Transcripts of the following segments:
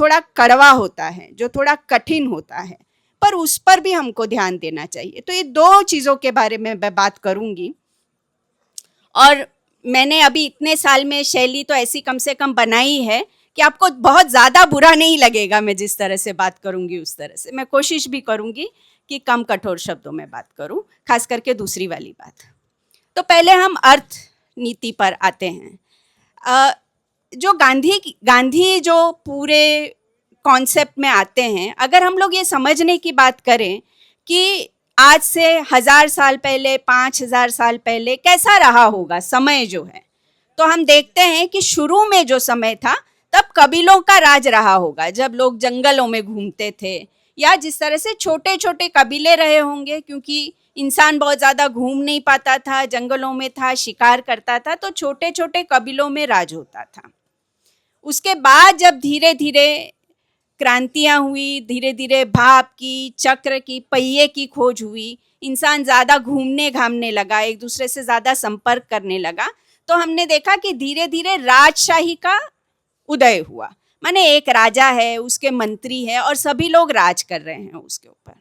थोड़ा कड़वा होता है, जो थोड़ा कठिन होता है, पर उस पर भी हमको ध्यान देना चाहिए। तो ये दो चीज़ों के बारे में मैं बात करूँगी। और मैंने अभी इतने साल में शैली तो ऐसी कम से कम बनाई है कि आपको बहुत ज़्यादा बुरा नहीं लगेगा। मैं जिस तरह से बात करूँगी उस तरह से मैं कोशिश भी करूँगी कि कम कठोर शब्दों में बात करूँ, खास करके दूसरी वाली बात। तो पहले हम अर्थ नीति पर आते हैं। जो गांधी जो पूरे कॉन्सेप्ट में आते हैं, अगर हम लोग ये समझने की बात करें कि आज से 1000 साल पहले, 5000 साल पहले कैसा रहा होगा समय जो है, तो हम देखते हैं कि शुरू में जो समय था तब कबीलों का राज रहा होगा, जब लोग जंगलों में घूमते थे, या जिस तरह से छोटे छोटे कबीले रहे होंगे, क्योंकि इंसान बहुत ज़्यादा घूम नहीं पाता था, जंगलों में था, शिकार करता था, तो छोटे छोटे कबीलों में राज होता था। उसके बाद जब धीरे धीरे क्रांतियाँ हुई, धीरे धीरे भाप की, चक्र की, पहिए की खोज हुई, इंसान ज़्यादा घूमने घामने लगा, एक दूसरे से ज़्यादा संपर्क करने लगा, तो हमने देखा कि धीरे धीरे राजशाही का उदय हुआ। माने एक राजा है, उसके मंत्री हैं और सभी लोग राज कर रहे हैं उसके ऊपर।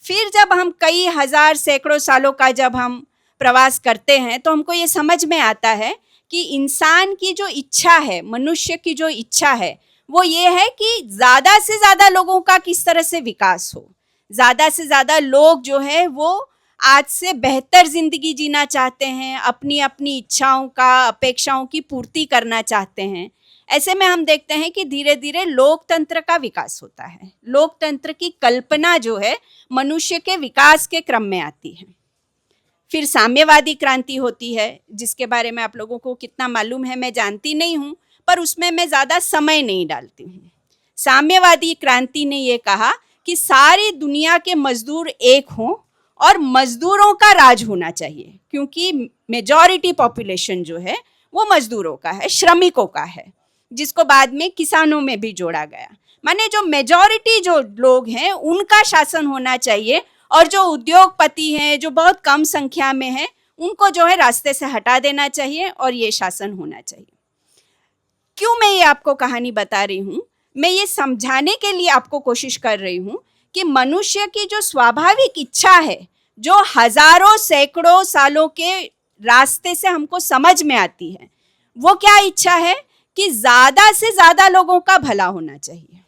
फिर जब हम कई हजार सैकड़ों सालों का जब हम प्रवास करते हैं तो हमको ये समझ में आता है कि इंसान की जो इच्छा है, मनुष्य की जो इच्छा है, वो ये है कि ज़्यादा से ज़्यादा लोगों का किस तरह से विकास हो, ज़्यादा से ज़्यादा लोग जो है वो आज से बेहतर ज़िंदगी जीना चाहते हैं, अपनी अपनी इच्छाओं का, अपेक्षाओं की पूर्ति करना चाहते हैं। ऐसे में हम देखते हैं कि धीरे धीरे लोकतंत्र का विकास होता है। लोकतंत्र की कल्पना जो है मनुष्य के विकास के क्रम में आती है। फिर साम्यवादी क्रांति होती है, जिसके बारे में आप लोगों को कितना मालूम है मैं जानती नहीं हूँ, पर उसमें मैं ज़्यादा समय नहीं डालती हूँ। साम्यवादी क्रांति ने ये कहा कि सारी दुनिया के मजदूर एक हों और मजदूरों का राज होना चाहिए, क्योंकि मेजॉरिटी पॉपुलेशन जो है वो मजदूरों का है, श्रमिकों का है, जिसको बाद में किसानों में भी जोड़ा गया। माने जो मेजॉरिटी जो लोग हैं उनका शासन होना चाहिए, और जो उद्योगपति हैं, जो बहुत कम संख्या में हैं, उनको जो है रास्ते से हटा देना चाहिए और ये शासन होना चाहिए। क्यों मैं ये आपको कहानी बता रही हूँ? मैं ये समझाने के लिए आपको कोशिश कर रही हूँ कि मनुष्य की जो स्वाभाविक इच्छा है, जो हजारों सैकड़ों सालों के रास्ते से हमको समझ में आती है, वो क्या इच्छा है कि ज़्यादा से ज़्यादा लोगों का भला होना चाहिए।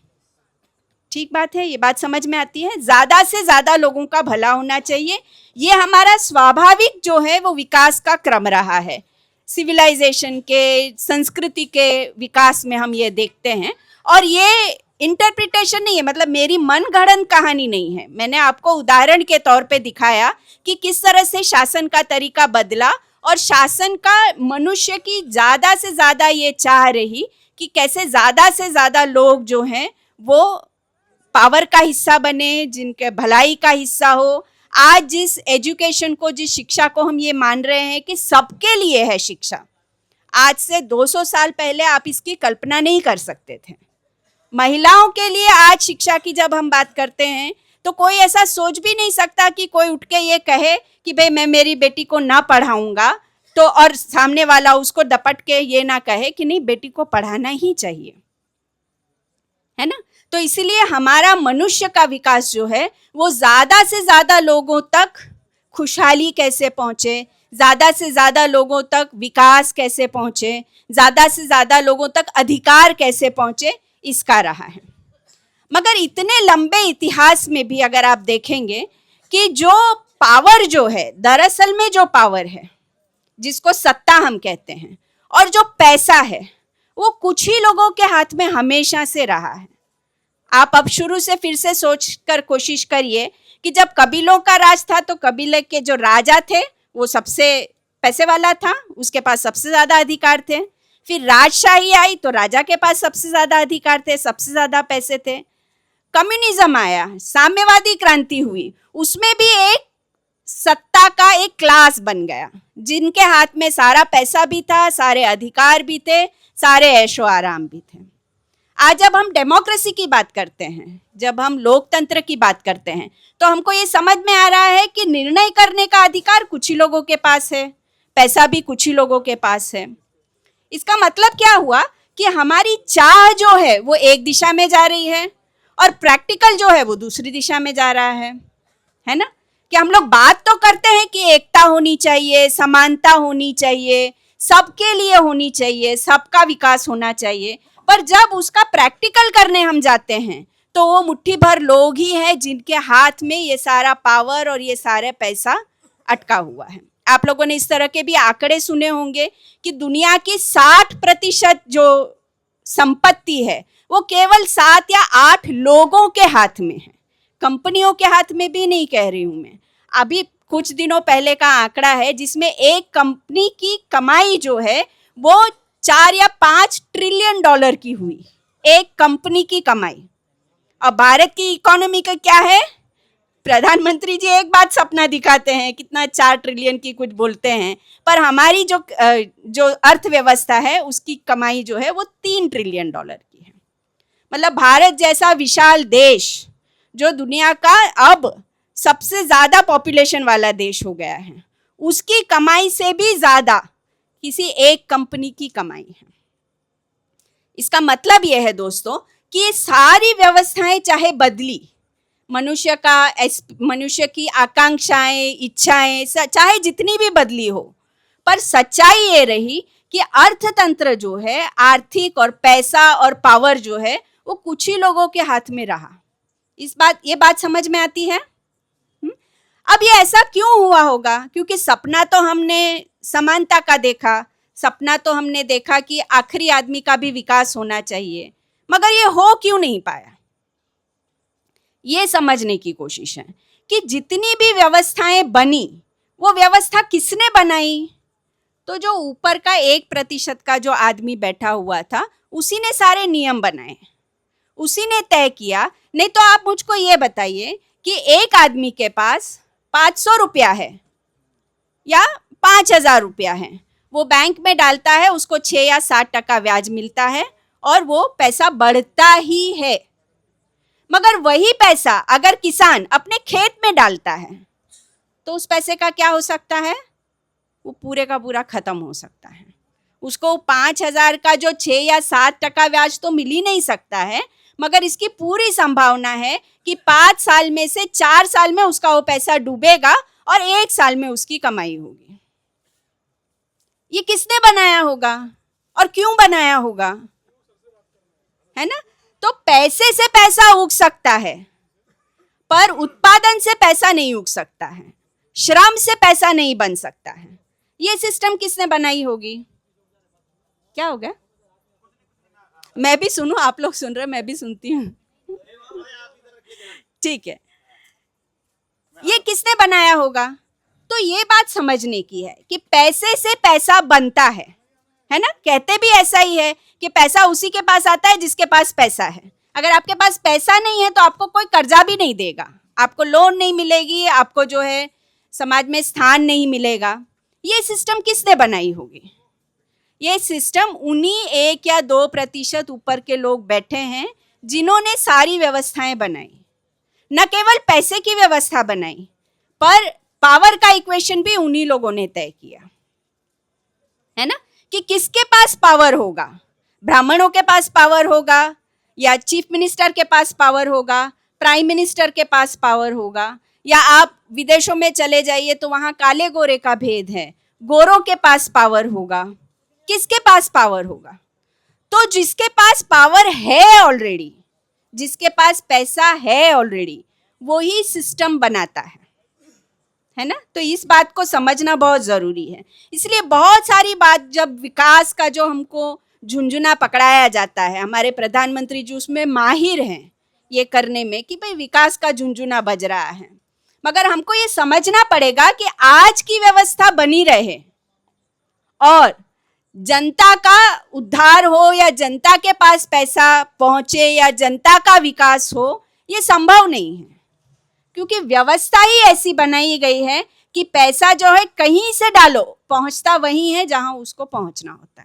ठीक बात है, ये बात समझ में आती है, ज़्यादा से ज़्यादा लोगों का भला होना चाहिए। ये हमारा स्वाभाविक जो है वो विकास का क्रम रहा है। सिविलाइजेशन के, संस्कृति के विकास में हम ये देखते हैं, और ये इंटरप्रिटेशन नहीं है, मतलब मेरी मनगढ़ंत कहानी नहीं है। मैंने आपको उदाहरण के तौर पे दिखाया कि किस तरह से शासन का तरीका बदला, और शासन का मनुष्य की ज़्यादा से ज़्यादा ये चाह रही कि कैसे ज़्यादा से ज़्यादा लोग जो हैं वो पावर का हिस्सा बने, जिनके भलाई का हिस्सा हो। आज जिस एजुकेशन को, जिस शिक्षा को हम ये मान रहे हैं कि सबके लिए है शिक्षा, आज से 200 साल पहले आप इसकी कल्पना नहीं कर सकते थे। महिलाओं के लिए आज शिक्षा की जब हम बात करते हैं तो कोई ऐसा सोच भी नहीं सकता कि कोई उठ के ये कहे कि भाई मैं मेरी बेटी को ना पढ़ाऊंगा, तो और सामने वाला उसको दपट के ये ना कहे कि नहीं बेटी को पढ़ाना ही चाहिए, है ना। तो इसीलिए हमारा मनुष्य का विकास जो है वो ज़्यादा से ज़्यादा लोगों तक खुशहाली कैसे पहुँचे, ज़्यादा से ज़्यादा लोगों तक विकास कैसे पहुँचे, ज़्यादा से ज़्यादा लोगों तक अधिकार कैसे पहुँचे, इसका रहा है। मगर इतने लंबे इतिहास में भी अगर आप देखेंगे कि जो पावर जो है, दरअसल में जो पावर है जिसको सत्ता हम कहते हैं, और जो पैसा है, वो कुछ ही लोगों के हाथ में हमेशा से रहा है। आप अब शुरू से फिर से सोच कर कोशिश करिए कि जब कबीलों का राज था तो कबीले के जो राजा थे वो सबसे पैसे वाला था, उसके पास सबसे ज़्यादा अधिकार थे। फिर राजशाही आई तो राजा के पास सबसे ज़्यादा अधिकार थे, सबसे ज़्यादा पैसे थे। कम्युनिज्म आया, साम्यवादी क्रांति हुई, उसमें भी एक सत्ता का एक क्लास बन गया, जिनके हाथ में सारा पैसा भी था, सारे अधिकार भी थे, सारे ऐशो आराम भी थे। आज जब हम डेमोक्रेसी की बात करते हैं, जब हम लोकतंत्र की बात करते हैं, तो हमको ये समझ में आ रहा है कि निर्णय करने का अधिकार कुछ ही लोगों के पास है, पैसा भी कुछ ही लोगों के पास है। इसका मतलब क्या हुआ कि हमारी चाह जो है वो एक दिशा में जा रही है और प्रैक्टिकल जो है वो दूसरी दिशा में जा रहा है ना? कि हम लोग बात तो करते हैं कि एकता होनी चाहिए, समानता होनी चाहिए, सबके लिए होनी चाहिए, सबका विकास होना चाहिए, पर जब उसका प्रैक्टिकल करने हम जाते हैं तो वो मुट्ठी भर लोग ही हैं जिनके हाथ में ये सारा पावर और ये सारे पैसा अटका हुआ है। आप लोगों ने इस तरह के भी आंकड़े सुने होंगे कि दुनिया की 60% जो संपत्ति है वो केवल 7 या 8 लोगों के हाथ में है, कंपनियों के हाथ में भी नहीं कह रही हूं मैं। अभी कुछ दिनों पहले का आंकड़ा है जिसमें एक कंपनी की कमाई जो है वो 4 या 5 ट्रिलियन डॉलर की हुई, एक कंपनी की कमाई। और भारत की इकोनॉमी का क्या है? प्रधानमंत्री जी एक बात सपना दिखाते हैं, कितना 4 ट्रिलियन की कुछ बोलते हैं, पर हमारी जो अर्थव्यवस्था है उसकी कमाई जो है वो 3 ट्रिलियन डॉलर की है। मतलब भारत जैसा विशाल देश जो दुनिया का अब सबसे ज्यादा पॉपुलेशन वाला देश हो गया है, उसकी कमाई से भी ज्यादा किसी एक कंपनी की कमाई है। इसका मतलब यह है दोस्तों कि ये सारी व्यवस्थाएं चाहे बदली, मनुष्य की आकांक्षाएं, इच्छाएं चाहे जितनी भी बदली हो, पर सच्चाई ये रही कि अर्थतंत्र जो है, आर्थिक और पैसा और पावर जो है वो कुछ ही लोगों के हाथ में रहा। ये बात समझ में आती है? अब ये ऐसा क्यों हुआ होगा? क्योंकि सपना तो हमने समानता का देखा, सपना तो हमने देखा कि आखिरी आदमी का भी विकास होना चाहिए, मगर ये हो क्यों नहीं पाया? ये समझने की कोशिश है कि जितनी भी व्यवस्थाएं बनी वो व्यवस्था किसने बनाई? तो जो ऊपर का 1% का जो आदमी बैठा हुआ था उसी ने सारे नियम बनाए, उसी ने तय किया। नहीं तो आप मुझको ये बताइए कि एक आदमी के पास 500 रुपया है या 5000 रुपया है, वो बैंक में डालता है, उसको 6 या 7% ब्याज मिलता है और वो पैसा बढ़ता ही है। मगर वही पैसा अगर किसान अपने खेत में डालता है तो उस पैसे का क्या हो सकता है? वो पूरे का पूरा खत्म हो सकता है। उसको 5000 का जो 6 या 7% ब्याज तो मिल ही नहीं सकता है, मगर इसकी पूरी संभावना है कि 5 साल में से 4 साल में उसका वो पैसा डूबेगा और 1 साल में उसकी कमाई होगी। ये किसने बनाया होगा और क्यों बनाया होगा? है ना? तो पैसे से पैसा उग सकता है, पर उत्पादन से पैसा नहीं उग सकता है, श्रम से पैसा नहीं बन सकता है। ये सिस्टम किसने बनाई होगी? क्या हो गया? मैं भी सुनूं, आप लोग सुन रहे, मैं भी सुनती हूँ। ठीक है, ये किसने बनाया होगा? तो ये बात समझने की है कि पैसे से पैसा बनता है ना? कहते भी ऐसा ही है कि पैसा उसी के पास आता है जिसके पास पैसा है। अगर आपके पास पैसा नहीं है तो आपको कोई कर्जा भी नहीं देगा, आपको लोन नहीं मिलेगी, आपको जो है समाज में स्थान नहीं मिलेगा। ये सिस्टम किसने बनाई होगी? ये सिस्टम उन्हीं 1 या 2% ऊपर के लोग बैठे हैं जिन्होंने सारी व्यवस्थाएं बनाई। न केवल पैसे की व्यवस्था बनाई, पर पावर का इक्वेशन भी उन्हीं लोगों ने तय किया, है ना? कि किसके पास पावर होगा? ब्राह्मणों के पास पावर होगा या चीफ मिनिस्टर के पास पावर होगा, प्राइम मिनिस्टर के पास पावर होगा, या आप विदेशों में चले जाइए तो वहां काले गोरे का भेद है, गोरों के पास पावर होगा। किसके पास पावर होगा? तो जिसके पास पावर है ऑलरेडी, जिसके पास पैसा है ऑलरेडी, वो ही सिस्टम बनाता है ना? तो इस बात को समझना बहुत जरूरी है। इसलिए बहुत सारी बात, जब विकास का जो हमको झुंझुना पकड़ाया जाता है, हमारे प्रधानमंत्री जी उसमें माहिर हैं ये करने में कि भाई विकास का झुंझुना बज रहा है, मगर हमको ये समझना पड़ेगा कि आज की व्यवस्था बनी रहे और जनता का उद्धार हो या जनता के पास पैसा पहुंचे या जनता का विकास हो, ये संभव नहीं है। क्योंकि व्यवस्था ही ऐसी बनाई गई है कि पैसा जो है कहीं से डालो, पहुंचता वहीं है जहां उसको पहुंचना होता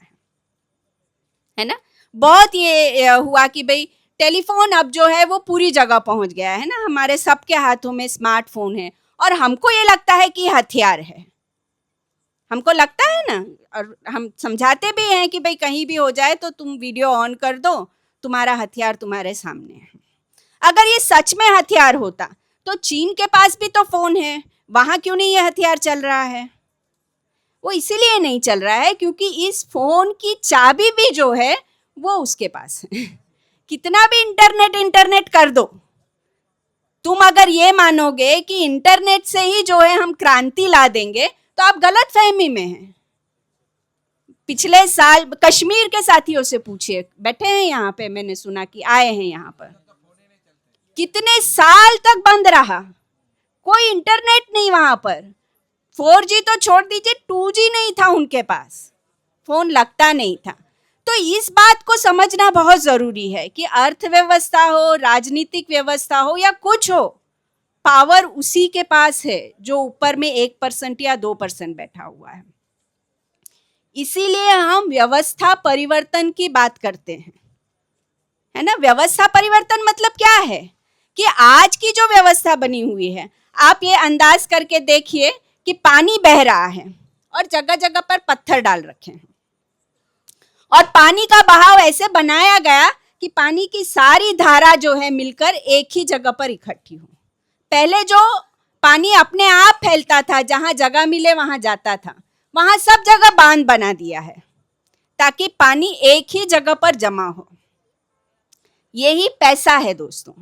है ना? बहुत ये हुआ कि भाई टेलीफोन अब जो है वो पूरी जगह पहुंच गया है ना, हमारे सबके हाथों में स्मार्टफोन है और हमको ये लगता है कि हथियार है। हमको लगता है ना, और हम समझाते भी हैं कि भाई कहीं भी हो जाए तो तुम वीडियो ऑन कर दो, तुम्हारा हथियार तुम्हारे सामने है। अगर ये सच में हथियार होता तो चीन के पास भी तो फोन है, वहां क्यों नहीं ये हथियार चल रहा है? वो इसीलिए नहीं चल रहा है क्योंकि इस फोन की चाबी भी जो है वो उसके पास है। कितना भी इंटरनेट इंटरनेट कर दो, तुम अगर ये मानोगे कि इंटरनेट से ही जो है हम क्रांति ला देंगे तो आप गलत फहमी में हैं। पिछले साल कश्मीर के साथियों से पूछिए, बैठे हैं यहाँ पे, मैंने सुना कि आए हैं यहाँ पर, कितने साल तक बंद रहा, कोई इंटरनेट नहीं वहां पर। 4G तो छोड़ दीजिए, 2G नहीं था उनके पास, फोन लगता नहीं था। तो इस बात को समझना बहुत जरूरी है कि अर्थव्यवस्था हो, राजनीतिक व्यवस्था हो या कुछ हो, पावर उसी के पास है जो ऊपर में 1% या 2% बैठा हुआ है। इसीलिए हम व्यवस्था परिवर्तन की बात करते हैं, है ना। व्यवस्था परिवर्तन मतलब क्या है कि आज की जो व्यवस्था बनी हुई है, आप ये अंदाज करके देखिए कि पानी बह रहा है और जगह जगह पर पत्थर डाल रखे हैं, और पानी का बहाव ऐसे बनाया गया कि पानी की सारी धारा जो है मिलकर एक ही जगह पर इकट्ठी हो। पहले जो पानी अपने आप फैलता था, जहां जगह मिले वहां जाता था, वहां सब जगह बांध बना दिया है ताकि पानी एक ही जगह पर जमा हो। यही पैसा है दोस्तों।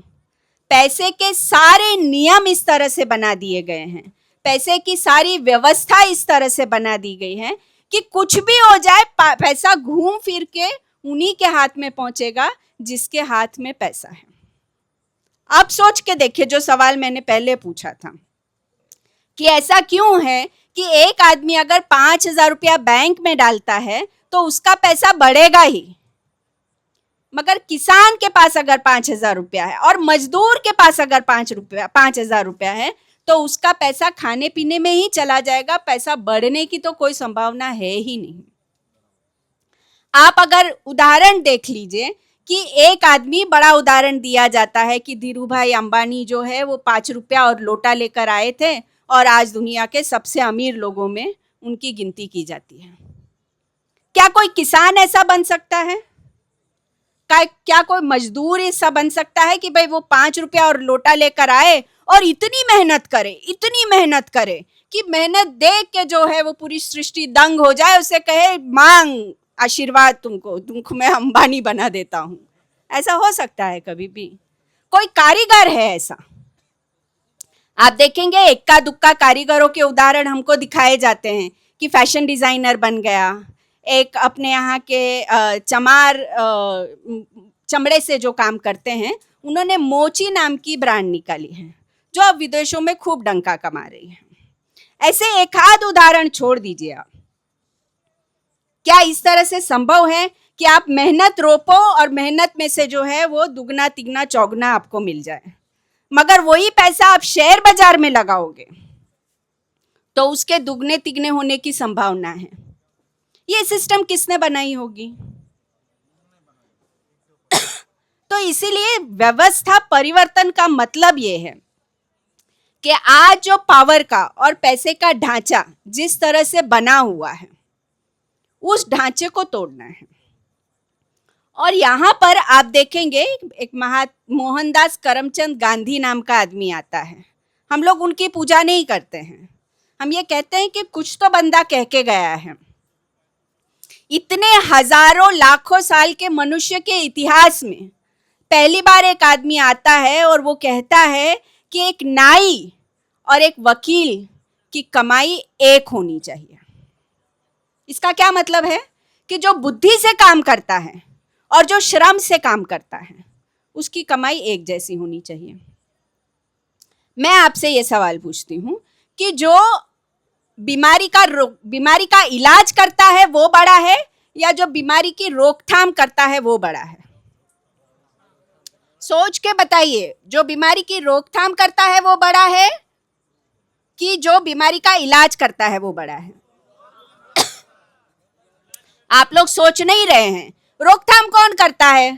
पैसे के सारे नियम इस तरह से बना दिए गए हैं, पैसे की सारी व्यवस्था इस तरह से बना दी गई है कि कुछ भी हो जाए पैसा घूम फिर के उन्हीं के हाथ में पहुंचेगा जिसके हाथ में पैसा है। अब सोच के देखिए जो सवाल मैंने पहले पूछा था कि ऐसा क्यों है कि एक आदमी अगर 5,000 रुपया बैंक में डालता है तो उसका पैसा बढ़ेगा ही, मगर किसान के पास अगर 5,000 रुपया है और मजदूर के पास अगर 5,000 रुपया है तो उसका पैसा खाने पीने में ही चला जाएगा, पैसा बढ़ने की तो कोई संभावना है ही नहीं। आप अगर उदाहरण देख लीजिए कि एक आदमी, बड़ा उदाहरण दिया जाता है कि धीरूभाई अंबानी जो है वो 5 रुपया और लोटा लेकर आए थे और आज दुनिया के सबसे अमीर लोगों में उनकी गिनती की जाती है। क्या कोई किसान ऐसा बन सकता है? क्या कोई मजदूर ऐसा बन सकता है कि भाई वो 5 रुपया और लोटा लेकर आए और इतनी मेहनत करे कि मेहनत देख के जो है वो पूरी सृष्टि दंग हो जाए, उसे कहे मांग आशीर्वाद, तुमको मैं अंबानी बना देता हूं? ऐसा हो सकता है कभी भी? कोई कारीगर है ऐसा? आप देखेंगे इक्का दुक्का कारीगरों के उदाहरण हमको दिखाए जाते हैं कि फैशन डिजाइनर बन गया, एक अपने यहाँ के चमड़े से जो काम करते हैं, उन्होंने मोची नाम की ब्रांड निकाली है जो अब विदेशों में खूब डंका कमा रही है। ऐसे एक आध उदाहरण छोड़ दीजिए आप। क्या इस तरह से संभव है कि आप मेहनत रोपो और मेहनत में से जो है वो दुगना तिगना चौगना आपको मिल जाए, मगर वही पैसा आप शेयर बाजार में लगाओगे तो उसके दुगने तिगने होने की संभावना है। ये सिस्टम किसने बनाई होगी? तो इसीलिए व्यवस्था परिवर्तन का मतलब ये है कि आज जो पावर का और पैसे का ढांचा जिस तरह से बना हुआ है, उस ढांचे को तोड़ना है। और यहाँ पर आप देखेंगे एक मोहनदास करमचंद गांधी नाम का आदमी आता है। हम लोग उनकी पूजा नहीं करते हैं, हम ये कहते हैं कि कुछ तो बंदा कह के गया है। इतने हजारों लाखों साल के मनुष्य के इतिहास में पहली बार एक आदमी आता है और वो कहता है कि एक नाई और एक वकील की कमाई एक होनी चाहिए। इसका क्या मतलब है कि जो बुद्धि से काम करता है और जो श्रम से काम करता है उसकी कमाई एक जैसी होनी चाहिए। मैं आपसे ये सवाल पूछती हूं कि जो बीमारी का इलाज करता है वो बड़ा है या जो बीमारी की रोकथाम करता है वो बड़ा है? सोच के बताइए, जो बीमारी की रोकथाम करता है वो बड़ा है कि जो बीमारी का इलाज करता है वो बड़ा है? आप लोग सोच नहीं रहे हैं। रोकथाम कौन करता है?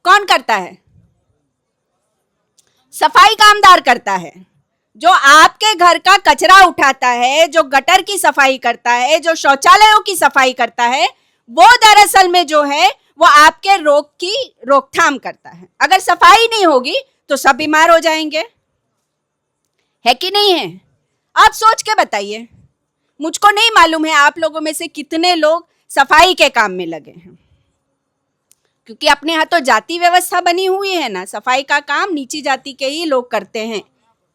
कौन करता है? सफाई कामदार करता है। जो आपके घर का कचरा उठाता है, जो गटर की सफाई करता है, जो शौचालयों की सफाई करता है, वो दरअसल में जो है वो आपके रोग की रोकथाम करता है। अगर सफाई नहीं होगी तो सब बीमार हो जाएंगे, है कि नहीं है? आप सोच के बताइए। मुझको नहीं मालूम है आप लोगों में से कितने लोग सफाई के काम में लगे हैं, क्योंकि अपने यहाँ तो जाति व्यवस्था बनी हुई है ना, सफाई का काम नीची जाति के ही लोग करते हैं,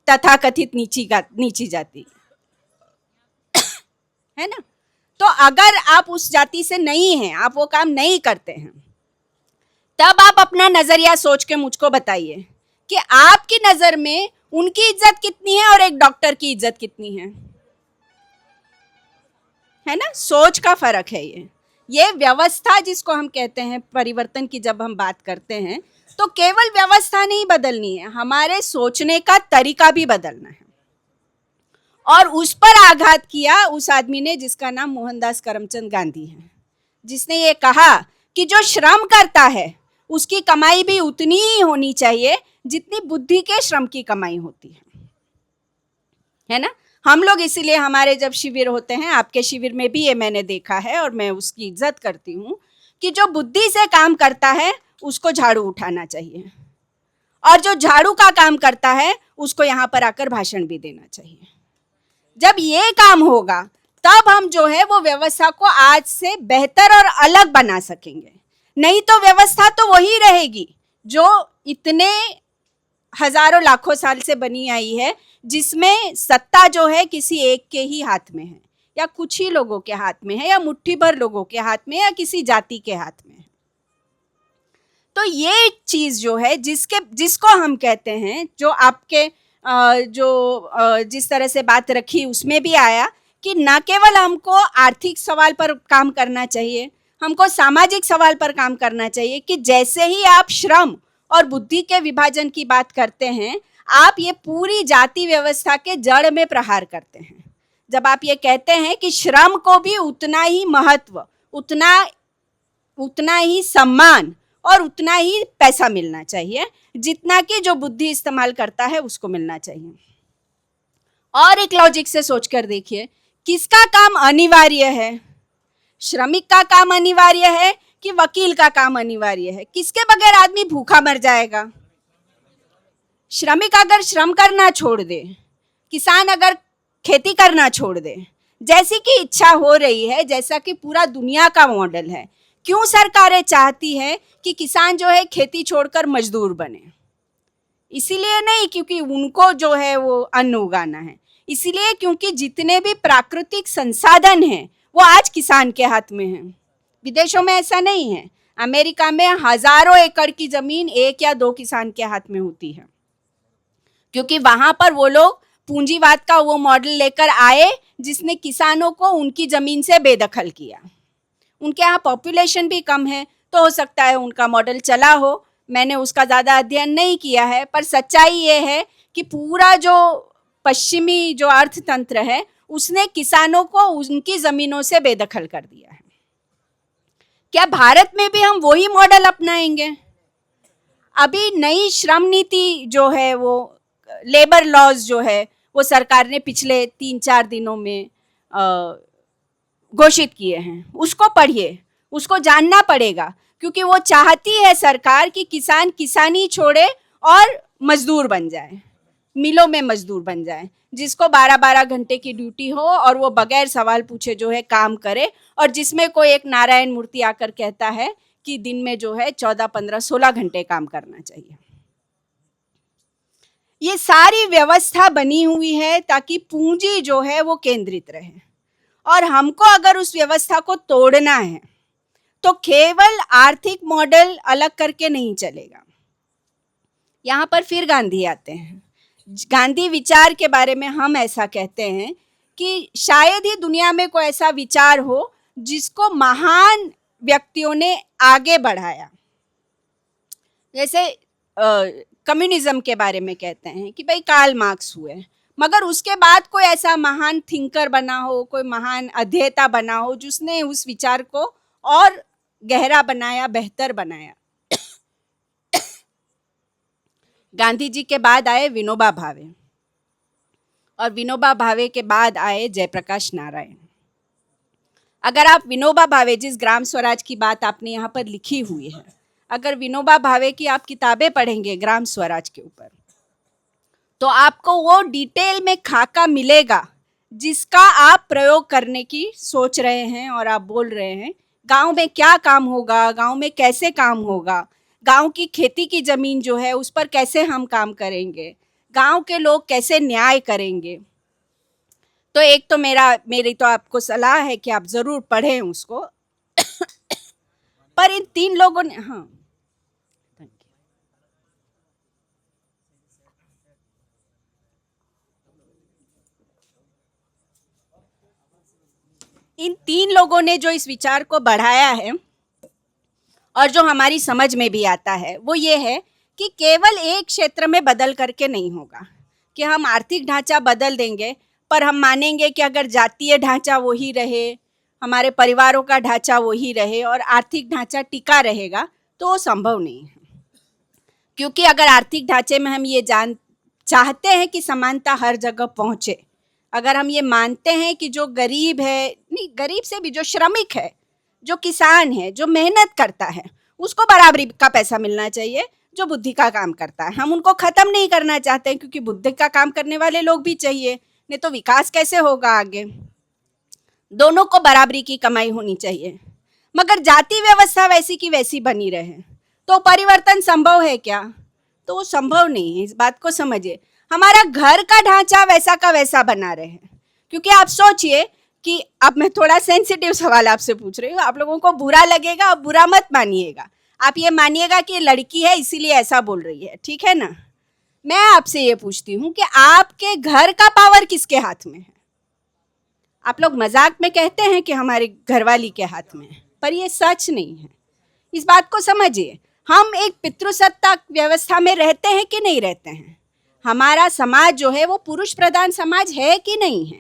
तथाकथित नीची जाति, है ना। तो अगर आप उस जाति से नहीं हैं, आप वो काम नहीं करते हैं, तब आप अपना नजरिया सोच के मुझको बताइए कि आपकी नजर में उनकी इज्जत कितनी है और एक डॉक्टर की इज्जत कितनी है ना। सोच का फर्क है ये व्यवस्था जिसको हम कहते हैं परिवर्तन की, जब हम बात करते हैं तो केवल व्यवस्था नहीं बदलनी है, हमारे सोचने का तरीका भी बदलना है। और उस पर आघात किया उस आदमी ने जिसका नाम मोहनदास करमचंद गांधी है, जिसने ये कहा कि जो श्रम करता है उसकी कमाई भी उतनी ही होनी चाहिए जितनी बुद्धि के श्रम की कमाई होती है ना। हम लोग इसीलिए हमारे जब शिविर होते हैं, आपके शिविर में भी ये मैंने देखा है और मैं उसकी इज्जत करती हूँ, कि जो बुद्धि से काम करता है उसको झाड़ू उठाना चाहिए, और जो झाड़ू का काम करता है उसको यहाँ पर आकर भाषण भी देना चाहिए। जब ये काम होगा तब हम जो है वो व्यवस्था को आज से बेहतर और अलग बना सकेंगे। नहीं तो व्यवस्था तो वही रहेगी जो इतने हजारों लाखों साल से बनी आई है, जिसमें सत्ता जो है किसी एक के ही हाथ में है, या कुछ ही लोगों के हाथ में है, या मुट्ठी भर लोगों के हाथ में, या किसी जाति के हाथ में है। तो ये चीज जो है जिसको हम कहते हैं, जो आपके जिस तरह से बात रखी उसमें भी आया कि न केवल हमको आर्थिक सवाल पर काम करना चाहिए, हमको सामाजिक सवाल पर काम करना चाहिए, कि जैसे ही आप श्रम और बुद्धि के विभाजन की बात करते हैं, आप ये पूरी जाति व्यवस्था के जड़ में प्रहार करते हैं। जब आप ये कहते हैं कि श्रम को भी उतना ही महत्व, उतना ही सम्मान और उतना ही पैसा मिलना चाहिए जितना कि जो बुद्धि इस्तेमाल करता है उसको मिलना चाहिए। और एक लॉजिक से सोचकर देखिए, किसका काम अनिवार्य है? श्रमिक का काम अनिवार्य है कि वकील का काम अनिवार्य है? किसके बगैर आदमी भूखा मर जाएगा? श्रमिक अगर श्रम करना छोड़ दे, किसान अगर खेती करना छोड़ दे, जैसी कि इच्छा हो रही है, जैसा कि पूरा दुनिया का मॉडल है, क्यों सरकारें चाहती है कि किसान जो है खेती छोड़कर मजदूर बने? इसीलिए नहीं क्योंकि उनको जो है वो अन्न उगाना है, इसीलिए क्योंकि जितने भी प्राकृतिक संसाधन हैं वो आज किसान के हाथ में हैं। विदेशों में ऐसा नहीं है। अमेरिका में हजारों एकड़ की जमीन एक या दो किसान के हाथ में होती है, क्योंकि वहां पर वो लोग पूंजीवाद का वो मॉडल लेकर आए जिसने किसानों को उनकी जमीन से बेदखल किया। उनके यहाँ पॉपुलेशन भी कम है, तो हो सकता है उनका मॉडल चला हो, मैंने उसका ज़्यादा अध्ययन नहीं किया है, पर सच्चाई ये है कि पूरा जो पश्चिमी जो अर्थतंत्र है उसने किसानों को उनकी ज़मीनों से बेदखल कर दिया है। क्या भारत में भी हम वही मॉडल अपनाएंगे? अभी नई श्रम नीति जो है, वो लेबर लॉज जो है, वो सरकार ने पिछले 3-4 दिनों में घोषित किए हैं। उसको पढ़िए, उसको जानना पड़ेगा, क्योंकि वो चाहती है सरकार कि किसान किसानी छोड़े और मजदूर बन जाए, मिलों में मजदूर बन जाए, जिसको 12-12 घंटे की ड्यूटी हो और वो बगैर सवाल पूछे जो है काम करे, और जिसमें कोई एक नारायण मूर्ति आकर कहता है कि दिन में जो है 14, 15, 16 घंटे काम करना चाहिए। ये सारी व्यवस्था बनी हुई है ताकि पूंजी जो है वो केंद्रित रहे, और हमको अगर उस व्यवस्था को तोड़ना है तो केवल आर्थिक मॉडल अलग करके नहीं चलेगा। यहाँ पर फिर गांधी आते हैं। गांधी विचार के बारे में हम ऐसा कहते हैं कि शायद ही दुनिया में कोई ऐसा विचार हो जिसको महान व्यक्तियों ने आगे बढ़ाया। जैसे कम्युनिज्म के बारे में कहते हैं कि भाई कार्ल मार्क्स हुए, मगर उसके बाद कोई ऐसा महान थिंकर बना हो, कोई महान अध्येता बना हो जिसने उस विचार को और गहरा बनाया, बेहतर बनाया। गांधी जी के बाद आए विनोबा भावे। और विनोबा भावे के बाद आए जयप्रकाश नारायण। अगर आप विनोबा भावे, जिस ग्राम स्वराज की बात आपने यहाँ पर लिखी हुई है, अगर विनोबा भावे की आप किताबें पढ़ेंगे ग्राम स्वराज के ऊपर, तो आपको वो डिटेल में खाका मिलेगा जिसका आप प्रयोग करने की सोच रहे हैं और आप बोल रहे हैं गांव में क्या काम होगा, गांव में कैसे काम होगा, गांव की खेती की जमीन जो है उस पर कैसे हम काम करेंगे, गांव के लोग कैसे न्याय करेंगे। तो एक तो मेरी तो आपको सलाह है कि आप जरूर पढ़ें उसको। पर इन तीन लोगों ने, हाँ, इन तीन लोगों ने जो इस विचार को बढ़ाया है और जो हमारी समझ में भी आता है वो ये है कि केवल एक क्षेत्र में बदल करके नहीं होगा कि हम आर्थिक ढांचा बदल देंगे पर हम मानेंगे कि अगर जातीय ढांचा वही रहे, हमारे परिवारों का ढांचा वही रहे और आर्थिक ढांचा टिका रहेगा, तो वो संभव नहीं है। क्योंकि अगर आर्थिक ढांचे में हम ये चाहते हैं कि समानता हर जगह पहुंचे, अगर हम ये मानते हैं कि जो गरीब है, नहीं गरीब से भी जो श्रमिक है, जो किसान है, जो मेहनत करता है, उसको बराबरी का पैसा मिलना चाहिए, जो बुद्धि का काम करता है। हम उनको खत्म नहीं करना चाहते हैं क्योंकि बुद्धि का काम करने वाले लोग भी चाहिए, नहीं तो विकास कैसे होगा आगे। दोनों को बराबरी की कमाई होनी चाहिए। मगर जाति व्यवस्था वैसी की वैसी बनी रहे तो परिवर्तन संभव है क्या? तो वो संभव नहीं है। इस बात को समझिए। हमारा घर का ढांचा वैसा का वैसा बना रहे, क्योंकि आप सोचिए कि अब मैं थोड़ा सेंसिटिव सवाल आपसे पूछ रही हूँ, आप लोगों को बुरा लगेगा, आप बुरा मत मानिएगा, आप ये मानिएगा कि ये लड़की है इसीलिए ऐसा बोल रही है, ठीक है ना। मैं आपसे ये पूछती हूँ कि आपके घर का पावर किसके हाथ में है? आप लोग मजाक में कहते हैं कि हमारे घरवाली के हाथ में है, पर ये सच नहीं है। इस बात को समझिए। हम एक पितृसत्ता व्यवस्था में रहते हैं कि नहीं रहते हैं? हमारा समाज जो है वो पुरुष प्रधान समाज है कि नहीं है,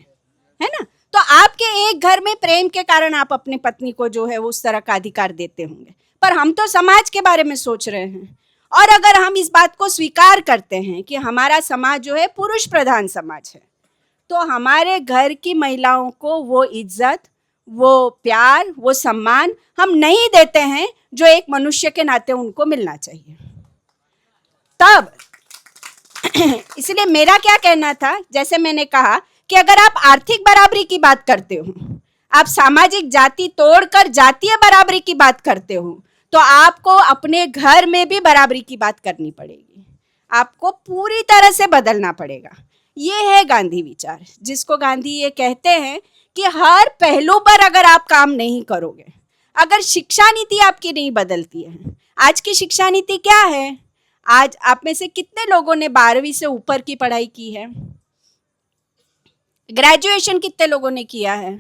है ना। तो आपके एक घर में प्रेम के कारण आप अपनी पत्नी को जो है वो उस तरह का अधिकार देते होंगे, पर हम तो समाज के बारे में सोच रहे हैं। और अगर हम इस बात को स्वीकार करते हैं कि हमारा समाज जो है पुरुष प्रधान समाज है, तो हमारे घर की महिलाओं को वो इज्जत, वो प्यार, वो सम्मान हम नहीं देते हैं जो एक मनुष्य के नाते उनको मिलना चाहिए। तब इसलिए मेरा क्या कहना था, जैसे मैंने कहा कि अगर आप आर्थिक बराबरी की बात करते हो, आप सामाजिक जाति तोड़कर जातीय बराबरी की बात करते हो, तो आपको अपने घर में भी बराबरी की बात करनी पड़ेगी। आपको पूरी तरह से बदलना पड़ेगा। ये है गांधी विचार, जिसको गांधी ये कहते हैं कि हर पहलू पर अगर आप काम नहीं करोगे, अगर शिक्षा नीति आपकी नहीं बदलती है। आज की शिक्षा नीति क्या है? आज आप में से कितने लोगों ने 12वीं से ऊपर की पढ़ाई की है? ग्रेजुएशन कितने लोगों ने किया है?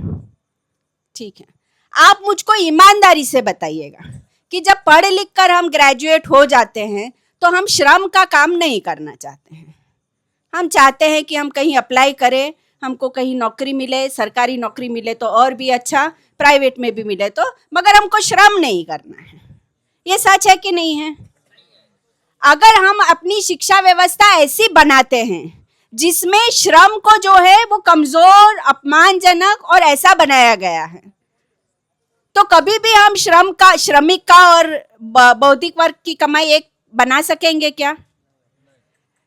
ठीक है, आप मुझको ईमानदारी से बताइएगा कि जब पढ़ लिख कर हम ग्रेजुएट हो जाते हैं तो हम श्रम का काम नहीं करना चाहते हैं। हम चाहते हैं कि हम कहीं अप्लाई करें, हमको कहीं नौकरी मिले, सरकारी नौकरी मिले तो और भी अच्छा, प्राइवेट में भी मिले तो, मगर हमको श्रम नहीं करना है। ये सच है कि नहीं है? अगर हम अपनी शिक्षा व्यवस्था ऐसी बनाते हैं जिसमें श्रम को जो है वो कमजोर, अपमानजनक और ऐसा बनाया गया है, तो कभी भी हम श्रमिक का और बौद्धिक वर्ग की कमाई एक बना सकेंगे क्या?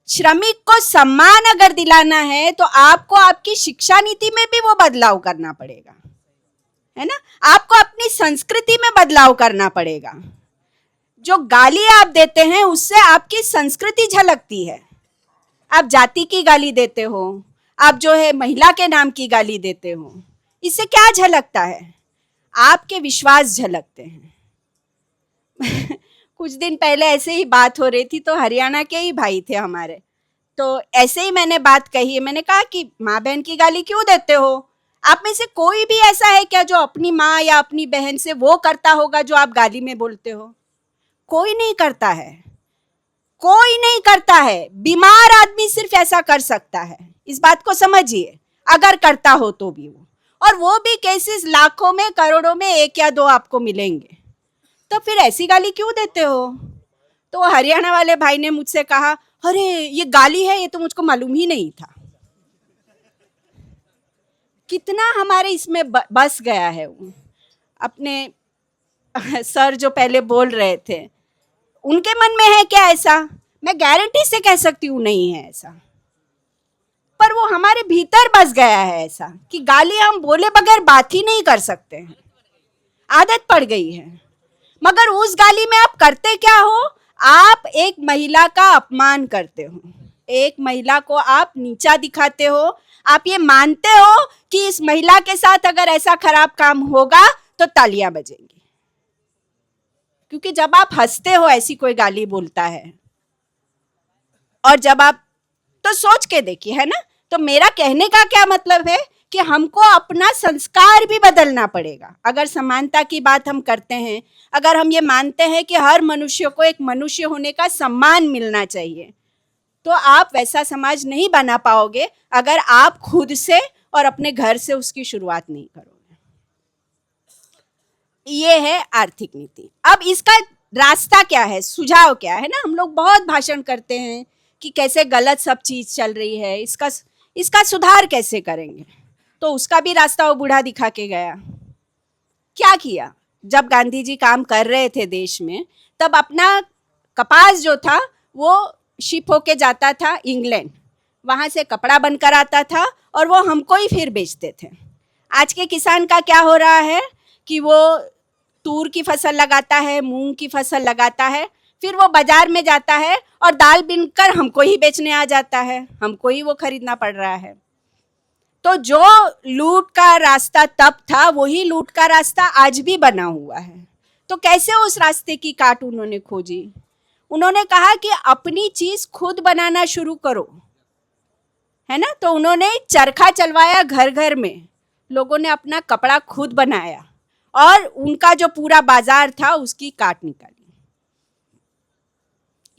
श्रमिक को सम्मान अगर दिलाना है तो आपको आपकी शिक्षा नीति में भी वो बदलाव करना पड़ेगा, है ना। आपको अपनी संस्कृति में बदलाव करना पड़ेगा। जो गाली आप देते हैं उससे आपकी संस्कृति झलकती है। आप जाति की गाली देते हो, आप जो है महिला के नाम की गाली देते हो, इससे क्या झलकता है? आपके विश्वास झलकते हैं। कुछ दिन पहले ऐसे ही बात हो रही थी, तो हरियाणा के ही भाई थे हमारे, तो ऐसे ही मैंने बात कही। मैंने कहा कि माँ बहन की गाली क्यों देते हो? आप में से कोई भी ऐसा है क्या जो अपनी माँ या अपनी बहन से वो करता होगा जो आप गाली में बोलते हो? कोई नहीं करता है, कोई नहीं करता है। बीमार आदमी सिर्फ ऐसा कर सकता है, इस बात को समझिए, अगर करता हो तो भी वो, और वो भी केसेस लाखों में, करोड़ों में 1 या 2 आपको मिलेंगे। तो फिर ऐसी गाली क्यों देते हो? तो हरियाणा वाले भाई ने मुझसे कहा, अरे ये गाली है, ये तो मुझको मालूम ही नहीं था। कितना हमारे इसमें बस गया है। अपने सर जो पहले बोल रहे थे, उनके मन में है क्या ऐसा? मैं गारंटी से कह सकती हूँ नहीं है ऐसा, पर वो हमारे भीतर बस गया है ऐसा कि गाली हम बोले बगैर बात ही नहीं कर सकते हैं, आदत पड़ गई है। मगर उस गाली में आप करते क्या हो? आप एक महिला का अपमान करते हो, एक महिला को आप नीचा दिखाते हो। आप ये मानते हो कि इस महिला के साथ अगर ऐसा खराब काम होगा तो तालियां बजेंगी, क्योंकि जब आप हंसते हो ऐसी कोई गाली बोलता है, और जब आप, तो सोच के देखिए, है ना। तो मेरा कहने का क्या मतलब है कि हमको अपना संस्कार भी बदलना पड़ेगा। अगर समानता की बात हम करते हैं, अगर हम ये मानते हैं कि हर मनुष्य को एक मनुष्य होने का सम्मान मिलना चाहिए, तो आप वैसा समाज नहीं बना पाओगे अगर आप खुद से और अपने घर से उसकी शुरुआत नहीं करोगे। ये है आर्थिक नीति। अब इसका रास्ता क्या है, सुझाव क्या है ना। हम लोग बहुत भाषण करते हैं कि कैसे गलत सब चीज चल रही है, इसका सुधार कैसे करेंगे। तो उसका भी रास्ता वो बूढ़ा दिखा के गया। क्या किया? जब गांधी जी काम कर रहे थे देश में, तब अपना कपास जो था वो शिप होके जाता था इंग्लैंड, वहां से कपड़ा बनकर आता था और वो हमको ही फिर बेचते थे। आज के किसान का क्या हो रहा है कि वो तूर की फसल लगाता है, मूंग की फसल लगाता है, फिर वो बाजार में जाता है और दाल बिनकर हमको ही बेचने आ जाता है, हमको ही वो खरीदना पड़ रहा है। तो जो लूट का रास्ता तब था, वही लूट का रास्ता आज भी बना हुआ है। तो कैसे उस रास्ते की काट उन्होंने खोजी? उन्होंने कहा कि अपनी चीज खुद बनाना शुरू करो, है ना। तो उन्होंने चरखा चलवाया, घर घर में लोगों ने अपना कपड़ा खुद बनाया और उनका जो पूरा बाजार था उसकी काट निकाली।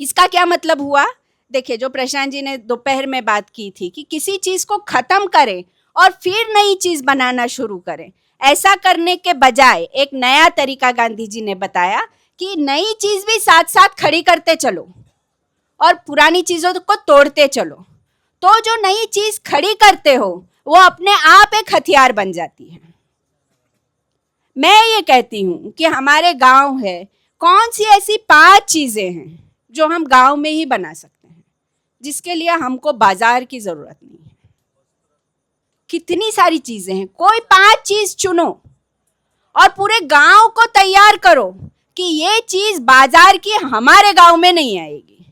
इसका क्या मतलब हुआ? देखिए, जो प्रशांत जी ने दोपहर में बात की थी कि किसी चीज को खत्म करें और फिर नई चीज बनाना शुरू करें, ऐसा करने के बजाय एक नया तरीका गांधी जी ने बताया कि नई चीज भी साथ साथ खड़ी करते चलो और पुरानी चीजों को तोड़ते चलो। तो जो नई चीज खड़ी करते हो वो अपने आप एक हथियार बन जाती है। मैं ये कहती हूं कि हमारे गांव है, कौन सी ऐसी 5 चीजें हैं जो हम गांव में ही बना सकते हैं, जिसके लिए हमको बाजार की जरूरत नहीं है। कितनी सारी चीजें हैं, कोई 5 चीज चुनो और पूरे गांव को तैयार करो कि ये चीज बाजार की हमारे गांव में नहीं आएगी।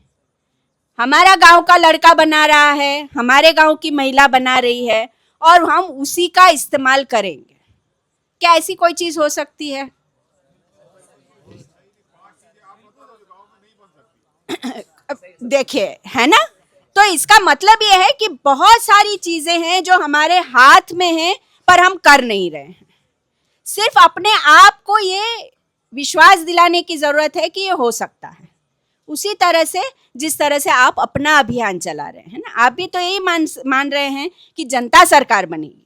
हमारा गांव का लड़का बना रहा है, हमारे गांव की महिला बना रही है और हम उसी का इस्तेमाल करेंगे। क्या ऐसी कोई चीज हो सकती है? देखिए, है ना। तो इसका मतलब यह है कि बहुत सारी चीजें हैं जो हमारे हाथ में हैं पर हम कर नहीं रहे हैं। सिर्फ अपने आप को ये विश्वास दिलाने की जरूरत है कि ये हो सकता है। उसी तरह से जिस तरह से आप अपना अभियान चला रहे हैं ना, आप भी तो यही मान रहे हैं कि जनता सरकार बनेगी।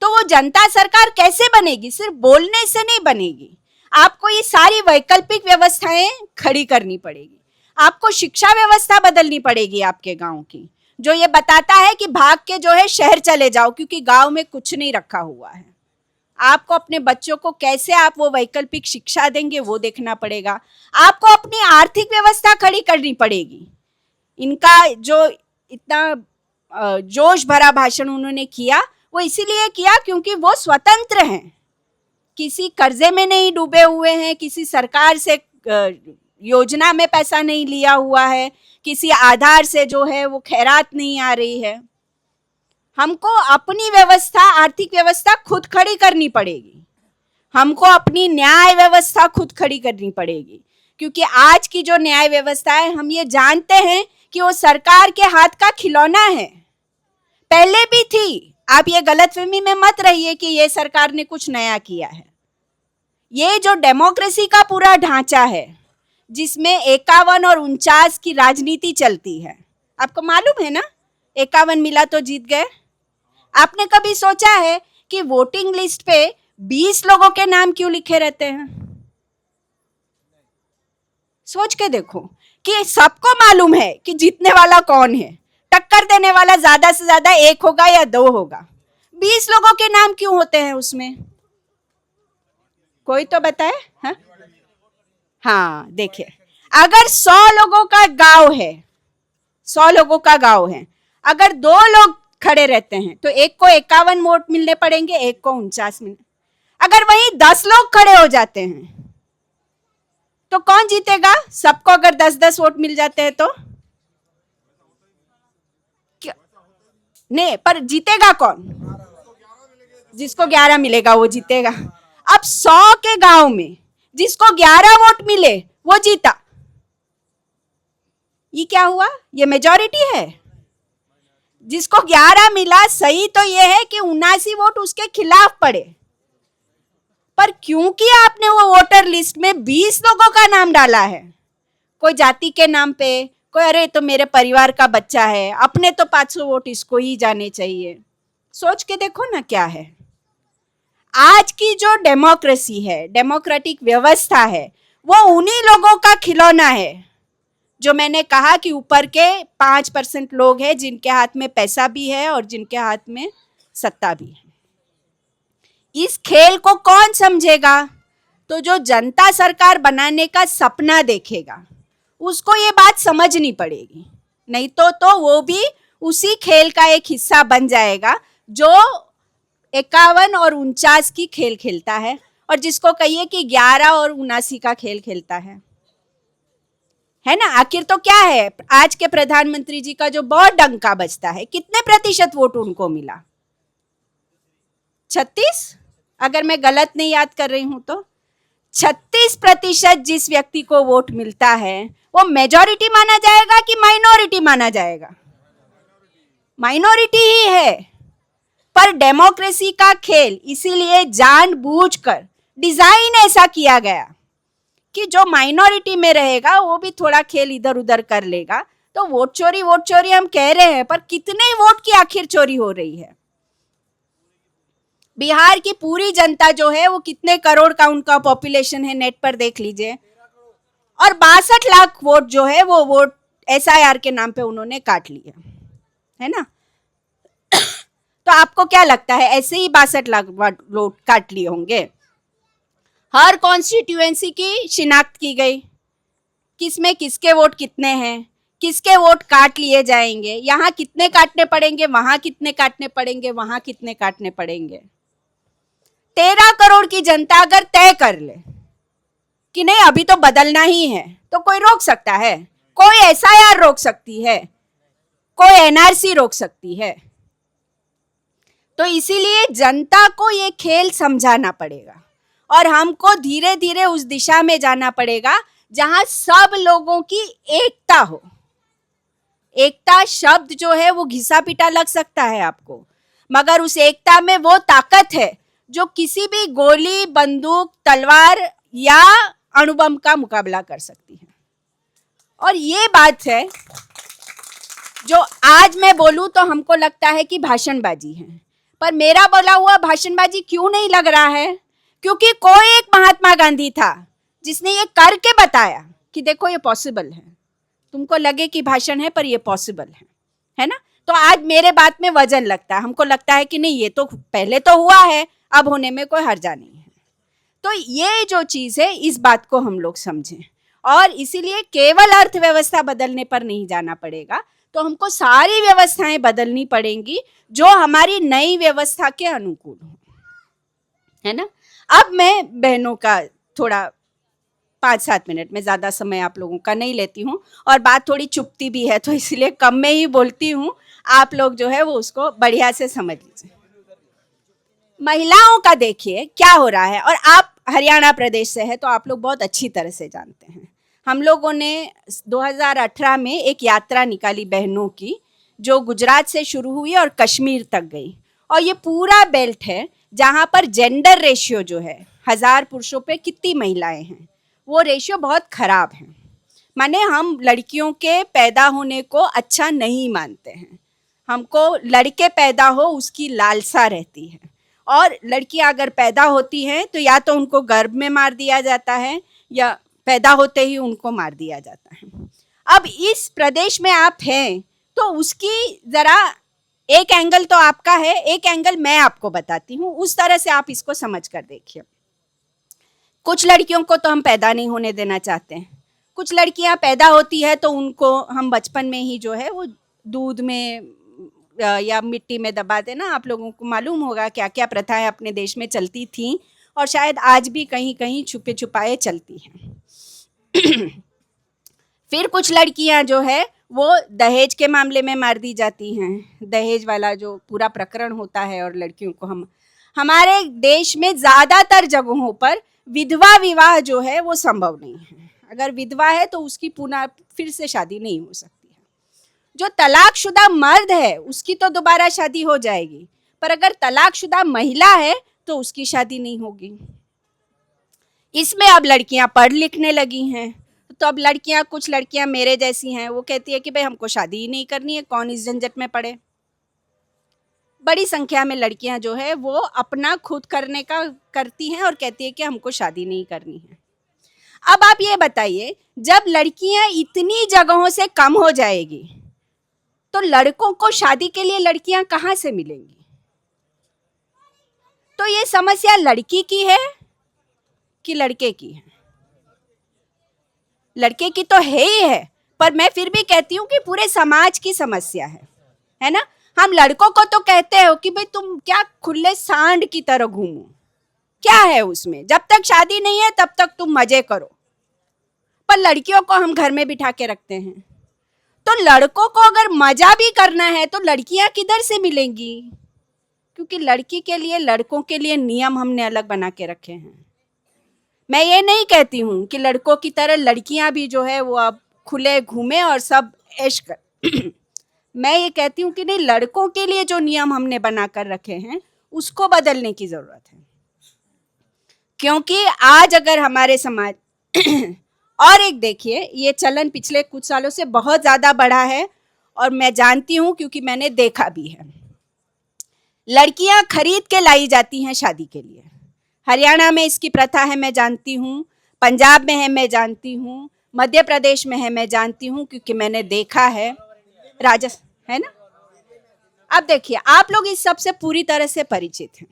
तो वो जनता सरकार कैसे बनेगी? सिर्फ बोलने से नहीं बनेगी। आपको ये सारी वैकल्पिक व्यवस्थाएं खड़ी करनी पड़ेगी। आपको शिक्षा व्यवस्था बदलनी पड़ेगी आपके गांव की, जो ये बताता है कि भाग के जो है शहर चले जाओ, क्योंकि गांव में कुछ नहीं रखा हुआ है। आपको अपने बच्चों को कैसे आप वो वैकल्पिक शिक्षा देंगे वो देखना पड़ेगा। आपको अपनी आर्थिक व्यवस्था खड़ी करनी पड़ेगी। इनका जो इतना जोश भरा भाषण उन्होंने किया, वो इसीलिए किया क्योंकि वो स्वतंत्र हैं, किसी कर्जे में नहीं डूबे हुए हैं, किसी सरकार से योजना में पैसा नहीं लिया हुआ है, किसी आधार से जो है वो खैरात नहीं आ रही है। हमको अपनी व्यवस्था, आर्थिक व्यवस्था खुद खड़ी करनी पड़ेगी। हमको अपनी न्याय व्यवस्था खुद खड़ी करनी पड़ेगी, क्योंकि आज की जो न्याय व्यवस्था है, हम ये जानते हैं कि वो सरकार के हाथ का खिलौना है। पहले भी थी। आप ये गलतफहमी में मत रहिए कि ये सरकार ने कुछ नया किया है। ये जो डेमोक्रेसी का पूरा ढांचा है, जिसमें 51 और 49 की राजनीति चलती है, आपको मालूम है ना, 51 मिला तो जीत गए। आपने कभी सोचा है कि वोटिंग लिस्ट पे 20 लोगों के नाम क्यों लिखे रहते हैं? सोच के देखो कि सबको मालूम है कि जीतने वाला कौन है, टक्कर देने वाला ज्यादा से ज्यादा 1 होगा या 2 होगा। 20 लोगों के नाम क्यों होते हैं उसमें? कोई तो बताए। हाँ हाँ, देखिए, अगर 100 लोगों का गांव है, 100 लोगों का गांव है, अगर 2 लोग खड़े रहते हैं तो एक को 51 वोट मिलने पड़ेंगे, एक को 49 मिलने। अगर वहीं 10 लोग खड़े हो जाते हैं तो कौन जीतेगा? सबको अगर 10-10 वोट मिल जाते हैं तो नहीं, पर जीतेगा कौन? जिसको 11 मिलेगा वो जीतेगा। अब 100 के गांव में जिसको 11 वोट मिले वो जीता। ये क्या हुआ? ये मेजॉरिटी है। जिसको 11 मिला, सही तो ये है कि 79 वोट उसके खिलाफ पड़े, पर क्योंकि आपने वो वोटर लिस्ट में 20 लोगों का नाम डाला है, कोई जाति के नाम पे, कोई अरे तो मेरे परिवार का बच्चा है, अपने तो 500 वोट इसको ही जाने चाहिए। सोच के देखो ना क्या है। आज की जो डेमोक्रेसी है, डेमोक्रेटिक व्यवस्था है, वो उन्हीं लोगों का खिलौना है जो मैंने कहा कि ऊपर के 5% लोग हैं जिनके हाथ में पैसा भी है और जिनके हाथ में सत्ता भी है। इस खेल को कौन समझेगा? तो जो जनता सरकार बनाने का सपना देखेगा उसको ये बात समझनी पड़ेगी, नहीं तो वो भी उसी खेल का एक हिस्सा बन जाएगा जो 51 और 49 की खेल खेलता है, और जिसको कहिए कि 11 और 79 का खेल खेलता है ना। आखिर तो क्या है, आज के प्रधानमंत्री जी का जो बहुत डंका बजता है, कितने प्रतिशत वोट उनको मिला? 36, अगर मैं गलत नहीं याद कर रही हूं तो 36% जिस व्यक्ति को वोट मिलता है वो मेजॉरिटी माना जाएगा कि माइनॉरिटी माना जाएगा? माइनॉरिटी ही है। पर डेमोक्रेसी का खेल इसीलिए जानबूझकर डिजाइन ऐसा किया गया कि जो माइनॉरिटी में रहेगा वो भी थोड़ा खेल इधर उधर कर लेगा। तो वोट चोरी हम कह रहे हैं, पर कितने वोट की आखिर चोरी हो रही है? बिहार की पूरी जनता जो है वो कितने करोड़ का उनका पॉपुलेशन है, नेट पर देख लीजिए, और 62 लाख वोट जो है वो वोट SIR के नाम पे उन्होंने काट लिए, है ना। तो आपको क्या लगता है ऐसे ही 62 लाख वोट काट लिए होंगे? हर कॉन्स्टिट्यूएंसी की शिनाख्त की गई, किसमें किसके वोट कितने हैं, किसके वोट काट लिए जाएंगे, यहाँ कितने काटने पड़ेंगे, वहां कितने काटने पड़ेंगे, वहां कितने काटने पड़ेंगे। 13 करोड़ की जनता अगर तय कर ले कि नहीं अभी तो बदलना ही है, तो कोई रोक सकता है? कोई SIR रोक सकती है? कोई NRC रोक सकती है? तो इसीलिए जनता को ये खेल समझाना पड़ेगा और हमको धीरे धीरे उस दिशा में जाना पड़ेगा जहां सब लोगों की एकता हो। एकता शब्द जो है वो घिसा पिटा लग सकता है आपको, मगर उस एकता में वो ताकत है जो किसी भी गोली, बंदूक, तलवार या अणुबम का मुकाबला कर सकती है। और ये बात है जो आज मैं बोलूं तो हमको लगता है कि भाषणबाजी है, पर मेरा बोला हुआ भाषणबाजी क्यों नहीं लग रहा है? क्योंकि कोई एक महात्मा गांधी था जिसने ये करके बताया कि देखो ये पॉसिबल है। तुमको लगे कि भाषण है पर ये पॉसिबल है ना। तो आज मेरे बात में वजन लगता है, हमको लगता है कि नहीं ये तो पहले तो हुआ है, अब होने में कोई हर्जा नहीं है। तो ये जो चीज है इस बात को हम लोग समझें, और इसीलिए केवल अर्थव्यवस्था बदलने पर नहीं जाना पड़ेगा, तो हमको सारी व्यवस्थाएं बदलनी पड़ेंगी जो हमारी नई व्यवस्था के अनुकूल हो, है ना। अब मैं बहनों का थोड़ा 5-7 मिनट में, ज़्यादा समय आप लोगों का नहीं लेती हूँ, और बात थोड़ी चुपती भी है तो इसलिए कम में ही बोलती हूँ, आप लोग जो है वो उसको बढ़िया से समझ लीजिए। महिलाओं का देखिए क्या हो रहा है, और आप हरियाणा प्रदेश से है तो आप लोग बहुत अच्छी तरह से जानते हैं। हम लोगों ने 2018 में एक यात्रा निकाली बहनों की, जो गुजरात से शुरू हुई और कश्मीर तक गई, और ये पूरा बेल्ट है जहाँ पर जेंडर रेशियो जो है 1000 पुरुषों पे कितनी महिलाएं हैं, वो रेशियो बहुत खराब है। माने हम लड़कियों के पैदा होने को अच्छा नहीं मानते हैं, हमको लड़के पैदा हो उसकी लालसा रहती है, और लड़कियां अगर पैदा होती हैं तो या तो उनको गर्भ में मार दिया जाता है या पैदा होते ही उनको मार दिया जाता है। अब इस प्रदेश में आप हैं तो उसकी ज़रा एक एंगल तो आपका है, एक एंगल मैं आपको बताती हूँ, उस तरह से आप इसको समझ कर देखिए। कुछ लड़कियों को तो हम पैदा नहीं होने देना चाहते हैं, कुछ लड़कियां पैदा होती है तो उनको हम बचपन में ही जो है वो दूध में या मिट्टी में दबा देना। आप लोगों को मालूम होगा क्या क्या प्रथाएं अपने देश में चलती थी और शायद आज भी कहीं कहीं छुपे छुपाए चलती हैं। फिर कुछ लड़कियां जो है वो दहेज के मामले में मार दी जाती हैं, दहेज वाला जो पूरा प्रकरण होता है, और लड़कियों को हमारे देश में ज़्यादातर जगहों पर विधवा विवाह जो है वो संभव नहीं है। अगर विधवा है तो उसकी पुनः फिर से शादी नहीं हो सकती है। जो तलाकशुदा मर्द है उसकी तो दोबारा शादी हो जाएगी, पर अगर तलाकशुदा महिला है तो उसकी शादी नहीं होगी। इसमें अब लड़कियां पढ़ लिखने लगी हैं, तो अब लड़कियां, कुछ लड़कियां मेरे जैसी हैं, वो कहती है कि भाई हमको शादी ही नहीं करनी है, कौन इस झंझट में पड़े। बड़ी संख्या में लड़कियां जो है वो अपना खुद करने का करती हैं और कहती है कि हमको शादी नहीं करनी है। अब आप ये बताइए, जब लड़कियां इतनी जगहों से कम हो जाएगी तो लड़कों को शादी के लिए लड़कियां कहाँ से मिलेंगी? तो ये समस्या लड़की की है कि लड़के की है? लड़के की तो है ही है, पर मैं फिर भी कहती हूँ कि पूरे समाज की समस्या है ना। हम लड़कों को तो कहते हो कि भाई तुम क्या खुले सांड की तरह घूमो, क्या है उसमें, जब तक शादी नहीं है तब तक तुम मजे करो। पर लड़कियों को हम घर में बिठा के रखते हैं। तो लड़कों को अगर मजा भी करना है तो लड़कियां किधर से मिलेंगी? क्योंकि लड़की के लिए, लड़कों के लिए नियम हमने अलग बना के रखे हैं। मैं ये नहीं कहती हूँ कि लड़कों की तरह लड़कियां भी जो है वो अब खुले घूमे और सब ऐश कर। मैं ये कहती हूँ कि नहीं, लड़कों के लिए जो नियम हमने बना कर रखे हैं उसको बदलने की जरूरत है। क्योंकि आज अगर हमारे समाज और एक देखिए, ये चलन पिछले कुछ सालों से बहुत ज़्यादा बढ़ा है और मैं जानती हूँ क्योंकि मैंने देखा भी है। लड़कियां खरीद के लाई जाती हैं शादी के लिए। हरियाणा में इसकी प्रथा है, मैं जानती हूँ, पंजाब में है, मैं जानती हूँ, मध्य प्रदेश में है, मैं जानती हूँ, क्योंकि मैंने देखा है, राजस्थान है ना। अब देखिए, आप लोग इस सब से पूरी तरह से परिचित हैं।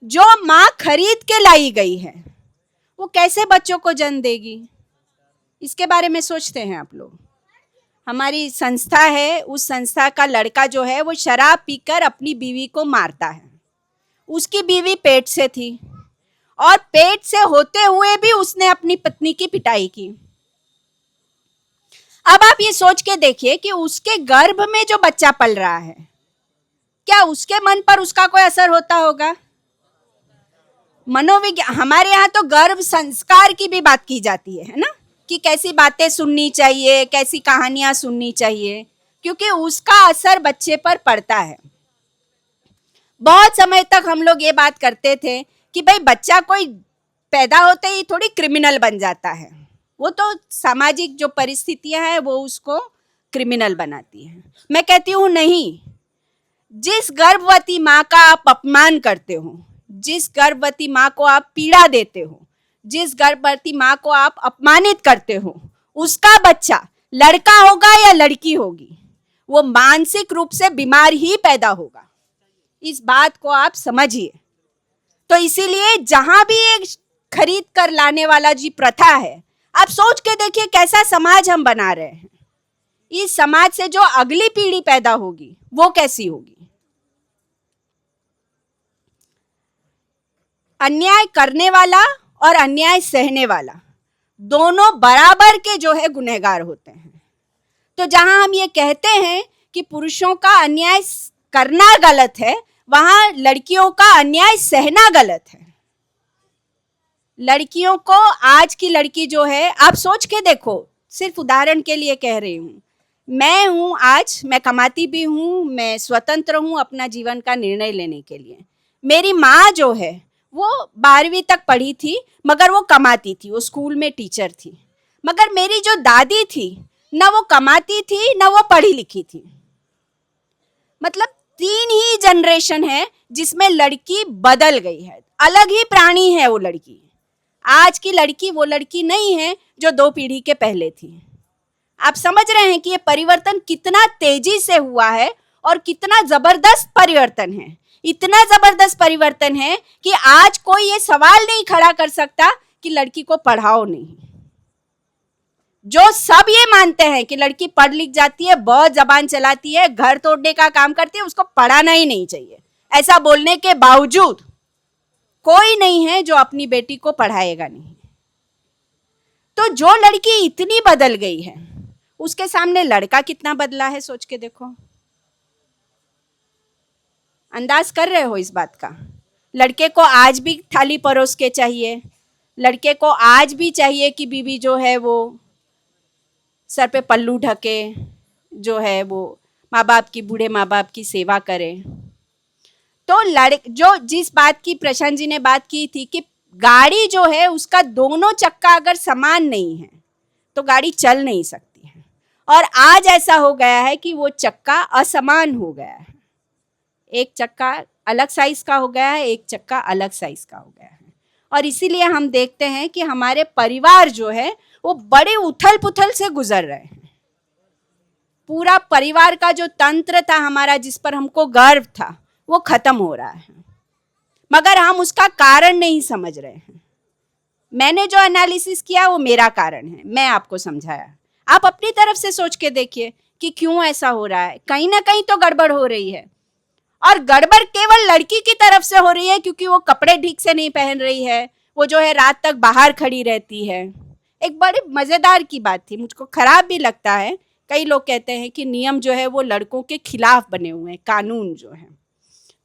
जो माँ खरीद के लाई गई है वो कैसे बच्चों को जन्म देगी? इसके बारे में सोचते हैं आप लोग? हमारी संस्था है, उस संस्था का लड़का जो है वो शराब पीकर अपनी बीवी को मारता है। उसकी बीवी पेट से थी और पेट से होते हुए भी उसने अपनी पत्नी की पिटाई की। अब आप ये सोच के देखिए कि उसके गर्भ में जो बच्चा पल रहा है, क्या उसके मन पर उसका कोई असर होता होगा? मनोविज्ञान, हमारे यहाँ तो गर्भ संस्कार की भी बात की जाती है ना, कि कैसी बातें सुननी चाहिए, कैसी कहानियां सुननी चाहिए, क्योंकि उसका असर बच्चे पर पड़ता है। बहुत समय तक हम लोग ये बात करते थे कि भाई बच्चा कोई पैदा होते ही थोड़ी क्रिमिनल बन जाता है, वो तो सामाजिक जो परिस्थितियां हैं वो उसको क्रिमिनल बनाती हैं। मैं कहती हूँ नहीं, जिस गर्भवती माँ का आप अपमान करते हो, जिस गर्भवती माँ को आप पीड़ा देते हो, जिस गर्भवती माँ को आप अपमानित करते हो, उसका बच्चा लड़का होगा या लड़की होगी, वो मानसिक रूप से बीमार ही पैदा होगा। इस बात को आप समझिए। तो इसीलिए जहां भी एक खरीद कर लाने वाला जी प्रथा है, आप सोच के देखिए कैसा समाज हम बना रहे हैं। इस समाज से जो अगली पीढ़ी पैदा होगी वो कैसी होगी? अन्याय करने वाला और अन्याय सहने वाला दोनों बराबर के जो है गुनहगार होते हैं। तो जहां हम ये कहते हैं कि पुरुषों का अन्याय करना गलत है, वहां लड़कियों का अन्याय सहना गलत है। लड़कियों को, आज की लड़की जो है, आप सोच के देखो, सिर्फ उदाहरण के लिए कह रही हूँ, मैं हूँ, आज मैं कमाती भी हूँ, मैं स्वतंत्र हूँ अपना जीवन का निर्णय लेने के लिए। मेरी माँ जो है वो 12वीं तक पढ़ी थी मगर वो कमाती थी, वो स्कूल में टीचर थी। मगर मेरी जो दादी थी, न वो कमाती थी न वो पढ़ी लिखी थी। मतलब 3 ही जनरेशन है जिसमें लड़की बदल गई है, अलग ही प्राणी है वो लड़की। आज की लड़की वो लड़की नहीं है जो 2 पीढ़ी के पहले थी। आप समझ रहे हैं कि ये परिवर्तन कितना तेजी से हुआ है और कितना जबरदस्त परिवर्तन है, इतना जबरदस्त परिवर्तन है कि आज कोई ये सवाल नहीं खड़ा कर सकता कि लड़की को पढ़ाओ नहीं। जो सब ये मानते हैं कि लड़की पढ़ लिख जाती है, बहुत जबान चलाती है, घर तोड़ने का काम करती है, उसको पढ़ाना ही नहीं चाहिए, ऐसा बोलने के बावजूद कोई नहीं है जो अपनी बेटी को पढ़ाएगा नहीं। तो जो लड़की इतनी बदल गई है, उसके सामने लड़का कितना बदला है, सोच के देखो। अंदाज कर रहे हो इस बात का? लड़के को आज भी थाली परोस के चाहिए, लड़के को आज भी चाहिए कि बीवी जो है वो सर पे पल्लू ढके, जो है वो माँ बाप की, बूढ़े माँ बाप की सेवा करे। तो जो जिस बात की प्रशांत जी ने बात की थी कि गाड़ी जो है उसका दोनों चक्का अगर समान नहीं है तो गाड़ी चल नहीं सकती है, और आज ऐसा हो गया है कि वो चक्का असमान हो गया है, एक चक्का अलग साइज का हो गया है, एक चक्का अलग साइज का हो गया है। और इसीलिए हम देखते हैं कि हमारे परिवार जो है वो बड़े उथल पुथल से गुजर रहे हैं। पूरा परिवार का जो तंत्र था हमारा, जिस पर हमको गर्व था, वो खत्म हो रहा है, मगर हम उसका कारण नहीं समझ रहे हैं। मैंने जो एनालिसिस किया वो मेरा कारण है, मैं आपको समझाया। आप अपनी तरफ से सोच के देखिए कि क्यों ऐसा हो रहा है। कहीं ना कहीं तो गड़बड़ हो रही है, और गड़बड़ केवल लड़की की तरफ से हो रही है क्योंकि वो कपड़े ठीक से नहीं पहन रही है, वो जो है रात तक बाहर खड़ी रहती है। एक बड़ी मज़ेदार की बात थी, मुझको खराब भी लगता है, कई लोग कहते हैं कि नियम जो है वो लड़कों के खिलाफ बने हुए हैं, कानून जो है।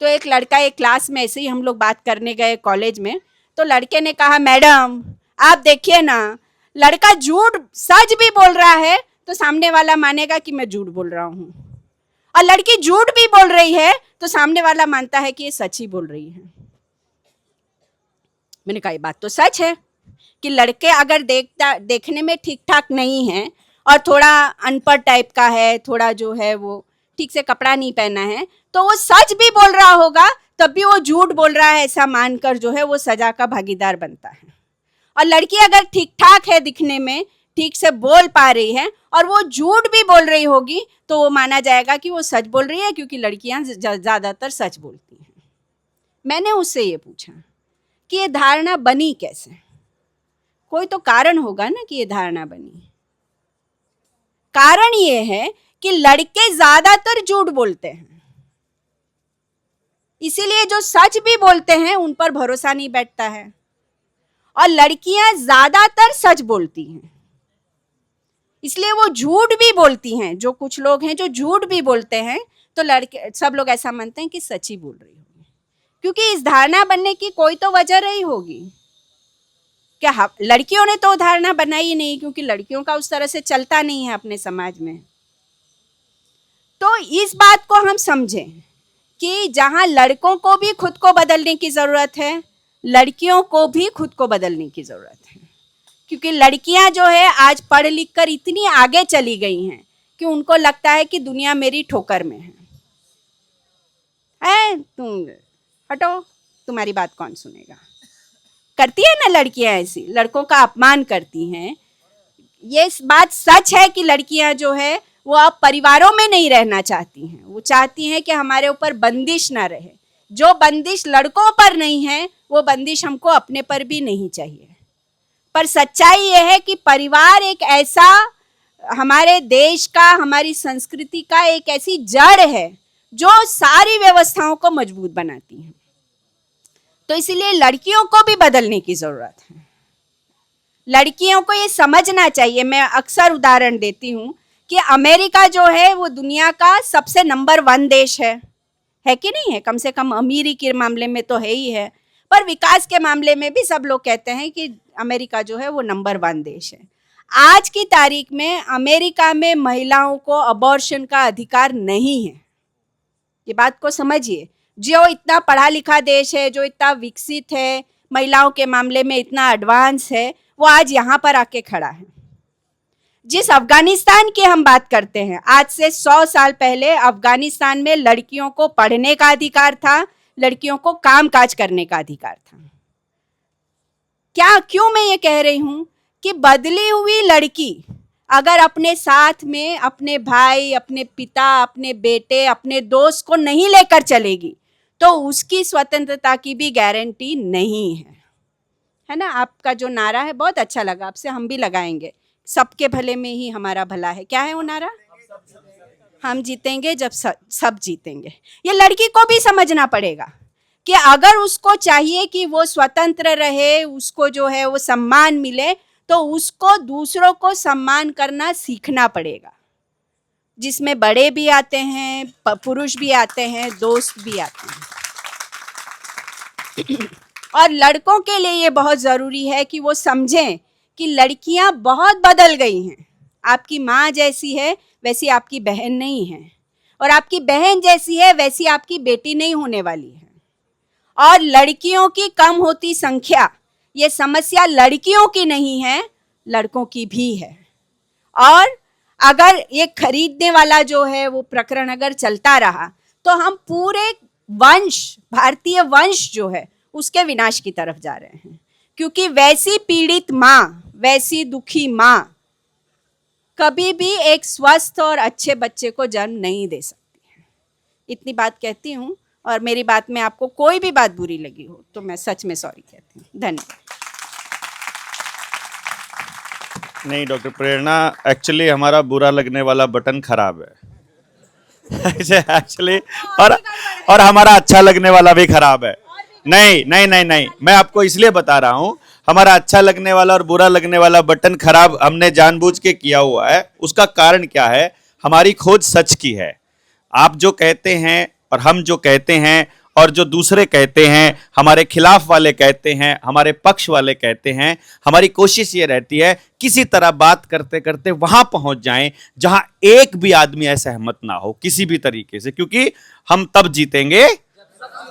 तो एक लड़का, एक क्लास में ऐसे ही हम लोग बात करने गए कॉलेज में, तो लड़के ने कहा, मैडम आप देखिए ना, लड़का झूठ सच भी बोल रहा है तो सामने वाला मानेगा कि मैं झूठ बोल रहा हूँ, और लड़की झूठ भी बोल रही है तो सामने वाला मानता है कि ये सच ही बोल रही है। मैंने कहा ये बात तो सच है कि लड़के अगर देखने में ठीक ठाक नहीं है और थोड़ा अनपढ़ टाइप का है, थोड़ा जो है वो ठीक से कपड़ा नहीं पहना है, तो वो सच भी बोल रहा होगा तब भी वो झूठ बोल रहा है ऐसा मानकर जो है वो सजा का भागीदार बनता है। और लड़की अगर ठीक ठाक है दिखने में, ठीक से बोल पा रही है और वो झूठ भी बोल रही होगी तो वो माना जाएगा कि वो सच बोल रही है, क्योंकि लड़कियां ज़्यादातर सच बोलती हैं। मैंने उससे ये पूछा कि ये धारणा बनी कैसे? कोई तो कारण होगा ना कि ये धारणा बनी। कारण ये है कि लड़के ज़्यादातर झूठ बोलते हैं, इसीलिए जो सच भी बोलते हैं उन पर भरोसा नहीं बैठता है, और लड़कियां ज़्यादातर सच बोलती हैं इसलिए वो झूठ भी बोलती हैं। जो कुछ लोग हैं जो झूठ भी बोलते हैं तो लड़के, सब लोग ऐसा मानते हैं कि सच ही बोल रही होगी, क्योंकि इस धारणा बनने की कोई तो वजह रही होगी। क्या लड़कियों ने तो धारणा बनाई ही नहीं, क्योंकि लड़कियों का उस तरह से चलता नहीं है अपने समाज में। तो इस बात को हम समझें कि जहां लड़कों को भी खुद को बदलने की ज़रूरत है, लड़कियों को भी खुद को बदलने की ज़रूरत है, क्योंकि लड़कियां जो है आज पढ़ लिख कर इतनी आगे चली गई हैं कि उनको लगता है कि दुनिया मेरी ठोकर में है। तुम हटो, तुम्हारी बात कौन सुनेगा। करती है ना लड़कियां ऐसी, लड़कों का अपमान करती हैं। ये बात सच है कि लड़कियां जो है वो अब परिवारों में नहीं रहना चाहती हैं, वो चाहती हैं कि हमारे ऊपर बंदिश ना रहे। जो बंदिश लड़कों पर नहीं है वो बंदिश हमको अपने पर भी नहीं चाहिए। पर सच्चाई ये है कि परिवार एक ऐसा, हमारे देश का, हमारी संस्कृति का एक ऐसी जड़ है जो सारी व्यवस्थाओं को मजबूत बनाती है। तो इसीलिए लड़कियों को भी बदलने की ज़रूरत है। लड़कियों को ये समझना चाहिए। मैं अक्सर उदाहरण देती हूँ कि अमेरिका जो है वो दुनिया का सबसे नंबर 1 देश है कि नहीं है? कम से कम अमीरी के मामले में तो है ही है, पर विकास के मामले में भी सब लोग कहते हैं कि अमेरिका जो है वो नंबर 1 देश है। आज की तारीख में अमेरिका में महिलाओं को अबॉर्शन का अधिकार नहीं है। ये बात को समझिए। जो इतना पढ़ा लिखा देश है, जो इतना विकसित है, महिलाओं के मामले में इतना एडवांस है, वो आज यहाँ पर आके खड़ा है। जिस अफगानिस्तान की हम बात करते हैं, आज से 100 साल पहले अफगानिस्तान में लड़कियों को पढ़ने का अधिकार था, लड़कियों को काम काज करने का अधिकार था। क्यों मैं ये कह रही हूं कि बदली हुई लड़की अगर अपने साथ में अपने भाई, अपने पिता, अपने बेटे, अपने दोस्त को नहीं लेकर चलेगी तो उसकी स्वतंत्रता की भी गारंटी नहीं है ना। आपका जो नारा है बहुत अच्छा लगा, आपसे हम भी लगाएंगे, सबके भले में ही हमारा भला है। क्या है वो नारा? हम जीतेंगे जब सब जीतेंगे। ये लड़की को भी समझना पड़ेगा कि अगर उसको चाहिए कि वो स्वतंत्र रहे, उसको जो है वो सम्मान मिले, तो उसको दूसरों को सम्मान करना सीखना पड़ेगा, जिसमें बड़े भी आते हैं, पुरुष भी आते हैं, दोस्त भी आते हैं। और लड़कों के लिए ये बहुत ज़रूरी है कि वो समझें कि लड़कियां बहुत बदल गई हैं। आपकी माँ जैसी है वैसी आपकी बहन नहीं है, और आपकी बहन जैसी है वैसी आपकी बेटी नहीं होने वाली है। और लड़कियों की कम होती संख्या, ये समस्या लड़कियों की नहीं है, लड़कों की भी है। और अगर ये खरीदने वाला जो है वो प्रकरण अगर चलता रहा तो हम पूरे वंश, भारतीय वंश जो है उसके विनाश की तरफ जा रहे हैं। क्योंकि वैसी पीड़ित माँ, वैसी दुखी माँ कभी भी एक स्वस्थ और अच्छे बच्चे को जन्म नहीं दे सकती है। इतनी बात कहती हूँ, और मेरी बात में आपको कोई भी बात बुरी लगी हो तो मैं सच में सॉरी कहती हूँ। धन्यवाद। नहीं डॉक्टर प्रेरणा, एक्चुअली हमारा बुरा लगने वाला बटन खराब है एक्चुअली, और हमारा अच्छा लगने वाला भी खराब है। नहीं नहीं नहीं नहीं, मैं आपको इसलिए बता रहा हूँ, हमारा अच्छा लगने वाला और बुरा लगने वाला बटन खराब हमने जानबूझ के किया हुआ है। उसका कारण क्या है? हमारी खोज सच की है। आप जो कहते हैं और हम जो कहते हैं और जो दूसरे कहते हैं, हमारे खिलाफ वाले कहते हैं, हमारे पक्ष वाले कहते हैं, हमारी कोशिश ये रहती है किसी तरह बात करते करते वहां पहुंच जाएं जहां एक भी आदमी असहमत ना हो किसी भी तरीके से, क्योंकि हम तब जीतेंगे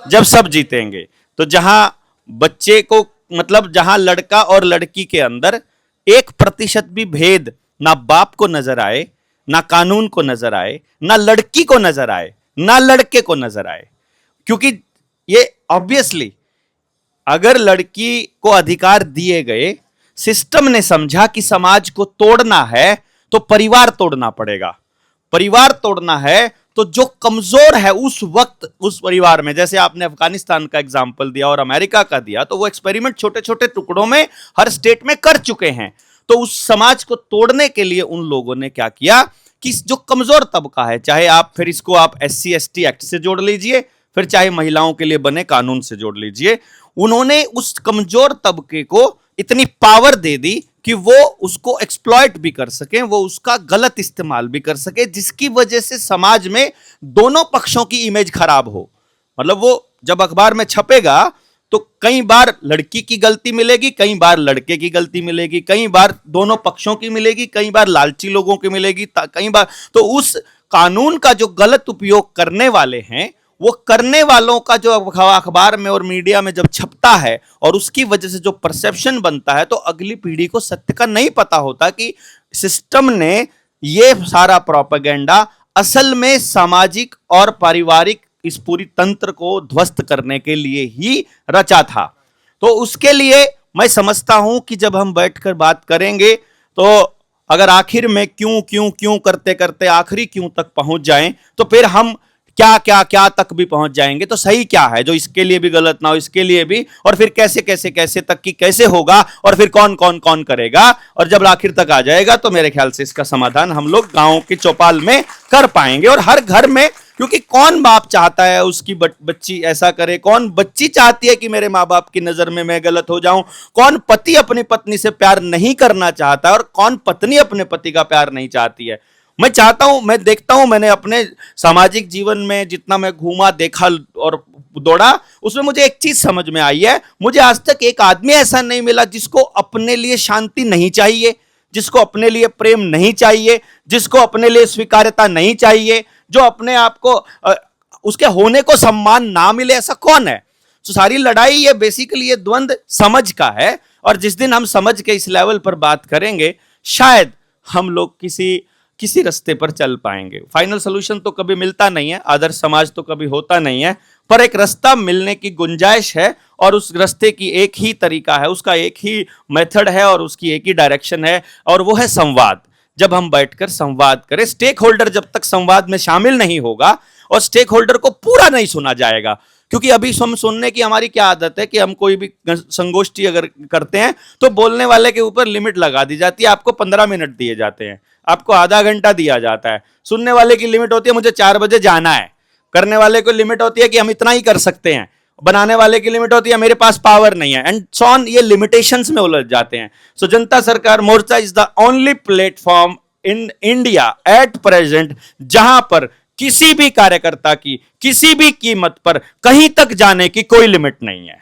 जब सब जीतेंगे। तो जहां बच्चे को, मतलब जहां लड़का और लड़की के अंदर 1% भी भेद ना बाप को नजर आए, ना कानून को नजर आए, ना लड़की को नजर आए, ना लड़के को नजर आए, क्योंकि ये ऑब्वियसली अगर लड़की को अधिकार दिए गए, सिस्टम ने समझा कि समाज को तोड़ना है तो परिवार तोड़ना पड़ेगा। परिवार तोड़ना है तो जो कमजोर है उस वक्त उस परिवार में, जैसे आपने अफगानिस्तान का एग्जाम्पल दिया और अमेरिका का दिया, तो वो एक्सपेरिमेंट छोटे छोटे टुकड़ों में हर स्टेट में कर चुके हैं। तो उस समाज को तोड़ने के लिए उन लोगों ने क्या किया कि जो कमजोर तबका है, चाहे आप फिर इसको आप SC/ST एक्ट से जोड़ लीजिए, फिर चाहे महिलाओं के लिए बने कानून से जोड़ लीजिए, उन्होंने उस कमजोर तबके को इतनी पावर दे दी कि वो उसको एक्सप्लॉइट भी कर सके, वो उसका गलत इस्तेमाल भी कर सके, जिसकी वजह से समाज में दोनों पक्षों की इमेज खराब हो। मतलब वो जब अखबार में छपेगा तो कई बार लड़की की गलती मिलेगी, कई बार लड़के की गलती मिलेगी, कई बार दोनों पक्षों की मिलेगी, कई बार लालची लोगों की मिलेगी, कई बार तो उस कानून का जो गलत उपयोग करने वाले हैं वो करने वालों का जो अखबार में और मीडिया में जब छपता है और उसकी वजह से जो परसेप्शन बनता है, तो अगली पीढ़ी को सत्य का नहीं पता होता कि सिस्टम ने ये सारा प्रोपेगेंडा असल में सामाजिक और पारिवारिक इस पूरी तंत्र को ध्वस्त करने के लिए ही रचा था। तो उसके लिए मैं समझता हूं कि जब हम बैठकर बात करेंगे तो अगर आखिर में क्यों क्यों क्यों करते करते आखिरी क्यों तक पहुंच जाएं, तो फिर हम क्या क्या क्या तक भी पहुंच जाएंगे। तो सही क्या है जो इसके लिए भी गलत ना हो, इसके लिए भी, और फिर कैसे कैसे कैसे तक की कैसे होगा, और फिर कौन कौन कौन करेगा, और जब आखिर तक आ जाएगा तो मेरे ख्याल से इसका समाधान हम लोग गांव की चौपाल में कर पाएंगे। और हर घर में, क्योंकि कौन बाप चाहता है उसकी बच्ची ऐसा करे, कौन बच्ची चाहती है कि मेरे माँ बाप की नजर में मैं गलत हो जाऊं, कौन पति अपनी पत्नी से प्यार नहीं करना चाहता है और कौन पत्नी अपने पति का प्यार नहीं चाहती है। मैं चाहता हूं, मैं देखता हूं, मैंने अपने सामाजिक जीवन में जितना मैं घूमा देखा और दौड़ा, उसमें मुझे एक चीज समझ में आई है, मुझे आज तक एक आदमी ऐसा नहीं मिला जिसको अपने लिए शांति नहीं चाहिए, जिसको अपने लिए प्रेम नहीं चाहिए, जिसको अपने लिए स्वीकार्यता नहीं चाहिए, जो अपने आप को उसके होने को सम्मान ना मिले, ऐसा कौन है? तो सारी लड़ाई ये बेसिकली ये द्वंद्व समझ का है। और जिस दिन हम समझ के इस लेवल पर बात करेंगे, शायद हम लोग किसी रास्ते पर चल पाएंगे। फाइनल सॉल्यूशन तो कभी मिलता नहीं है, आदर्श समाज तो कभी होता नहीं है, पर एक रास्ता मिलने की गुंजाइश है, और उस रास्ते की एक ही तरीका है, उसका एक ही मेथड है और उसकी एक ही डायरेक्शन है, और वो है संवाद। जब हम बैठकर संवाद करें। स्टेक होल्डर जब तक संवाद में शामिल नहीं होगा और स्टेक होल्डर को पूरा नहीं सुना जाएगा, क्योंकि अभी हम सुनने की हमारी क्या आदत है कि हम कोई भी संगोष्ठी अगर करते हैं तो बोलने वाले के ऊपर लिमिट लगा दी जाती है। आपको 15 मिनट दिए जाते हैं, आपको आधा घंटा दिया जाता है। सुनने वाले की लिमिट होती है मुझे 4 बजे जाना है, करने वाले को लिमिट होती है कि हम इतना ही कर सकते हैं, बनाने वाले की लिमिट होती है मेरे पास पावर नहीं है, एंड सो ऑन। ये लिमिटेशंस में उलझ जाते हैं। So Janata Sarkar Morcha is the only platform in India at present जहां पर किसी भी कार्यकर्ता की किसी भी कीमत पर कहीं तक जाने की कोई लिमिट नहीं है।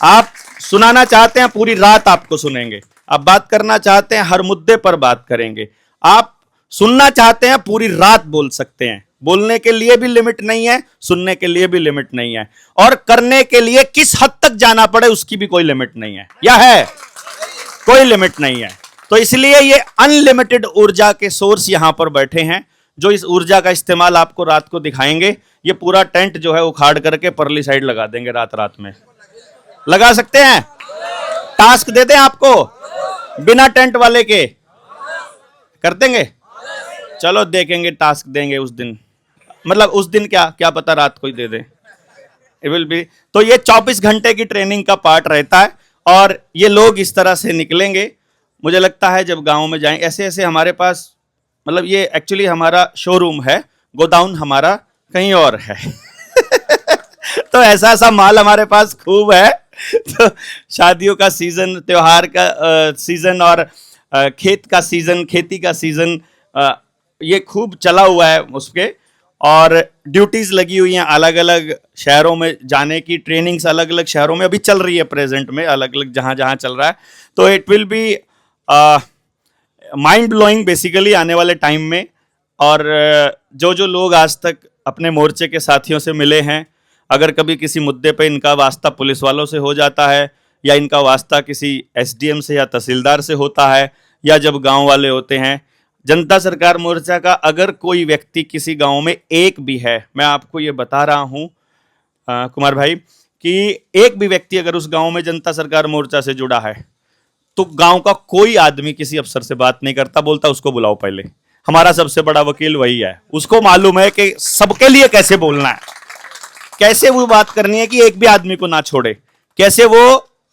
आप सुनाना चाहते हैं पूरी रात आपको सुनेंगे, आप बात करना चाहते हैं हर मुद्दे पर बात करेंगे, आप सुनना चाहते हैं पूरी रात बोल सकते हैं। बोलने के लिए भी लिमिट नहीं है, सुनने के लिए भी लिमिट नहीं है, और करने के लिए किस हद तक जाना पड़े उसकी भी कोई लिमिट नहीं है, या है? कोई लिमिट नहीं है। तो इसलिए ये अनलिमिटेड ऊर्जा के सोर्स यहां पर बैठे हैं जो इस ऊर्जा का इस्तेमाल आपको रात को दिखाएंगे। ये पूरा टेंट जो है उखाड़ करके परली साइड लगा देंगे, रात रात में लगा सकते हैं। टास्क दे दें आपको बिना टेंट वाले के, कर देंगे? चलो देखेंगे, टास्क देंगे उस दिन, मतलब उस दिन क्या क्या पता रात को ही दे दे। It will be. तो ये 24 घंटे की ट्रेनिंग का पार्ट रहता है और ये लोग इस तरह से निकलेंगे। मुझे लगता है जब गांव में जाएंगे ऐसे ऐसे हमारे पास, मतलब ये एक्चुअली हमारा शोरूम है, गोडाउन हमारा कहीं और है तो ऐसा ऐसा माल हमारे पास खूब है। तो शादियों का सीजन, त्योहार का सीजन और खेत का सीजन, खेती का सीजन, ये खूब चला हुआ है उसके, और ड्यूटीज लगी हुई हैं अलग अलग शहरों में जाने की, ट्रेनिंग्स अलग अलग शहरों में अभी चल रही है प्रेजेंट में, अलग अलग जहां जहां चल रहा है। तो it will B mind blowing basically आने वाले टाइम में। और जो जो लोग आज तक अपने मोर्चे के साथियों से मिले हैं, अगर कभी किसी मुद्दे पे इनका वास्ता पुलिस वालों से हो जाता है, या इनका वास्ता किसी एसडीएम से या तहसीलदार से होता है, या जब गांव वाले होते हैं, जनता सरकार मोर्चा का अगर कोई व्यक्ति किसी गांव में एक भी है, मैं आपको ये बता रहा हूं कुमार भाई, कि एक भी व्यक्ति अगर उस गांव में जनता सरकार मोर्चा से जुड़ा है तो गांव का कोई आदमी किसी अफसर से बात नहीं करता, बोलता उसको बुलाओ पहले। हमारा सबसे बड़ा वकील वही है, उसको मालूम है कि सबके लिए कैसे बोलना है, कैसे वो बात करनी है कि एक भी आदमी को ना छोड़े, कैसे वो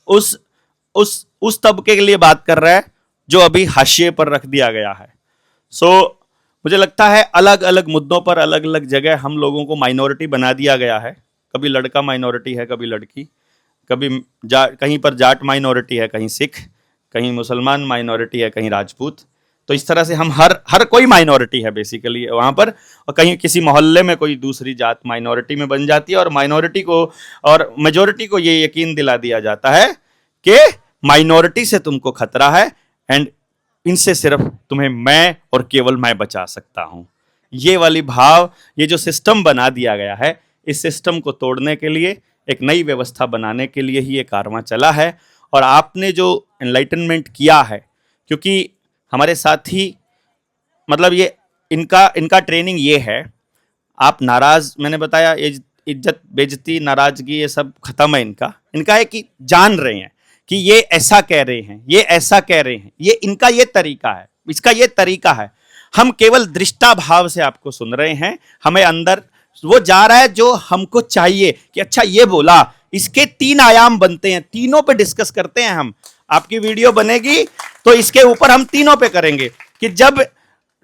उस तबके के लिए बात कर रहा है जो अभी हाशिए पर रख दिया गया है। सो मुझे लगता है अलग अलग मुद्दों पर अलग अलग जगह हम लोगों को माइनॉरिटी बना दिया गया है। कभी लड़का माइनॉरिटी है, कभी लड़की, कभी कहीं पर जाट माइनॉरिटी है, कहीं सिख, कहीं मुसलमान माइनॉरिटी है, कहीं राजपूत। तो इस तरह से हम हर कोई माइनॉरिटी है बेसिकली वहाँ पर, और कहीं किसी मोहल्ले में कोई दूसरी जात माइनॉरिटी में बन जाती है, और माइनॉरिटी को और मेजॉरिटी को ये यकीन दिला दिया जाता है कि माइनॉरिटी से तुमको खतरा है एंड इनसे सिर्फ तुम्हें मैं और केवल मैं बचा सकता हूं। ये वाली भाव, ये जो सिस्टम बना दिया गया है, इस सिस्टम को तोड़ने के लिए, एक नई व्यवस्था बनाने के लिए ही ये कारवां चला है। और आपने जो एनलाइटनमेंट किया है, क्योंकि हमारे साथी, मतलब ये इनका ट्रेनिंग ये है, आप नाराज, मैंने बताया इज्जत बेइज्जती नाराजगी ये सब खत्म है इनका है कि जान रहे हैं कि ये ऐसा कह रहे हैं, ये ऐसा कह रहे हैं, ये इनका ये तरीका है, इसका ये तरीका है। हम केवल दृष्टा भाव से आपको सुन रहे हैं, हमें अंदर वो जा रहा है जो हमको चाहिए कि अच्छा ये बोला, इसके 3 आयाम बनते हैं, तीनों पे डिस्कस करते हैं हम। आपकी वीडियो बनेगी तो इसके ऊपर हम तीनों पे करेंगे कि जब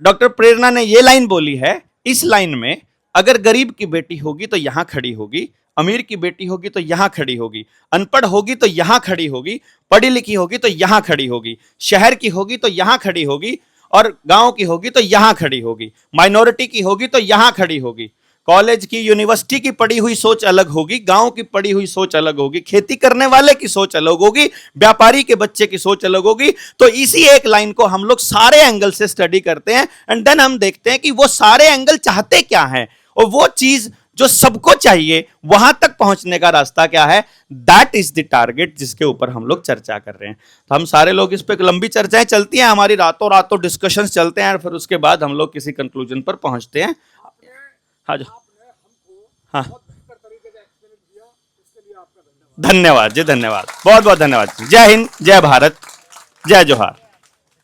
डॉक्टर प्रेरणा ने ये लाइन बोली है, इस लाइन में अगर गरीब की बेटी होगी तो यहां खड़ी होगी, अमीर की बेटी होगी तो यहां खड़ी होगी, अनपढ़ होगी तो यहां खड़ी होगी, पढ़ी लिखी होगी तो यहां खड़ी होगी, शहर की होगी तो यहां खड़ी होगी, और गांव की होगी तो यहां खड़ी होगी, माइनॉरिटी की होगी तो यहां खड़ी होगी। कॉलेज की, यूनिवर्सिटी की पढ़ी हुई सोच अलग होगी, गांव की पढ़ी हुई सोच अलग होगी, खेती करने वाले की सोच अलग होगी, व्यापारी के बच्चे की सोच अलग होगी। तो इसी एक लाइन को हम लोग सारे एंगल से स्टडी करते हैं एंड देन हम देखते हैं कि वो सारे एंगल चाहते क्या हैं, और वो चीज जो सबको चाहिए वहां तक पहुंचने का रास्ता क्या है, दैट इज द टारगेट जिसके ऊपर हम लोग चर्चा कर रहे हैं। तो हम सारे लोग इस पे लंबी चर्चाएं चलती हैं, हमारी रातों रातों डिस्कशंस चलते हैं, और फिर उसके बाद हम लोग किसी कंक्लूजन पर पहुंचते हैं। हाँ जी, हाँ, धन्यवाद जी, धन्यवाद, बहुत बहुत धन्यवाद। जय हिंद, जय भारत, जय जोहार।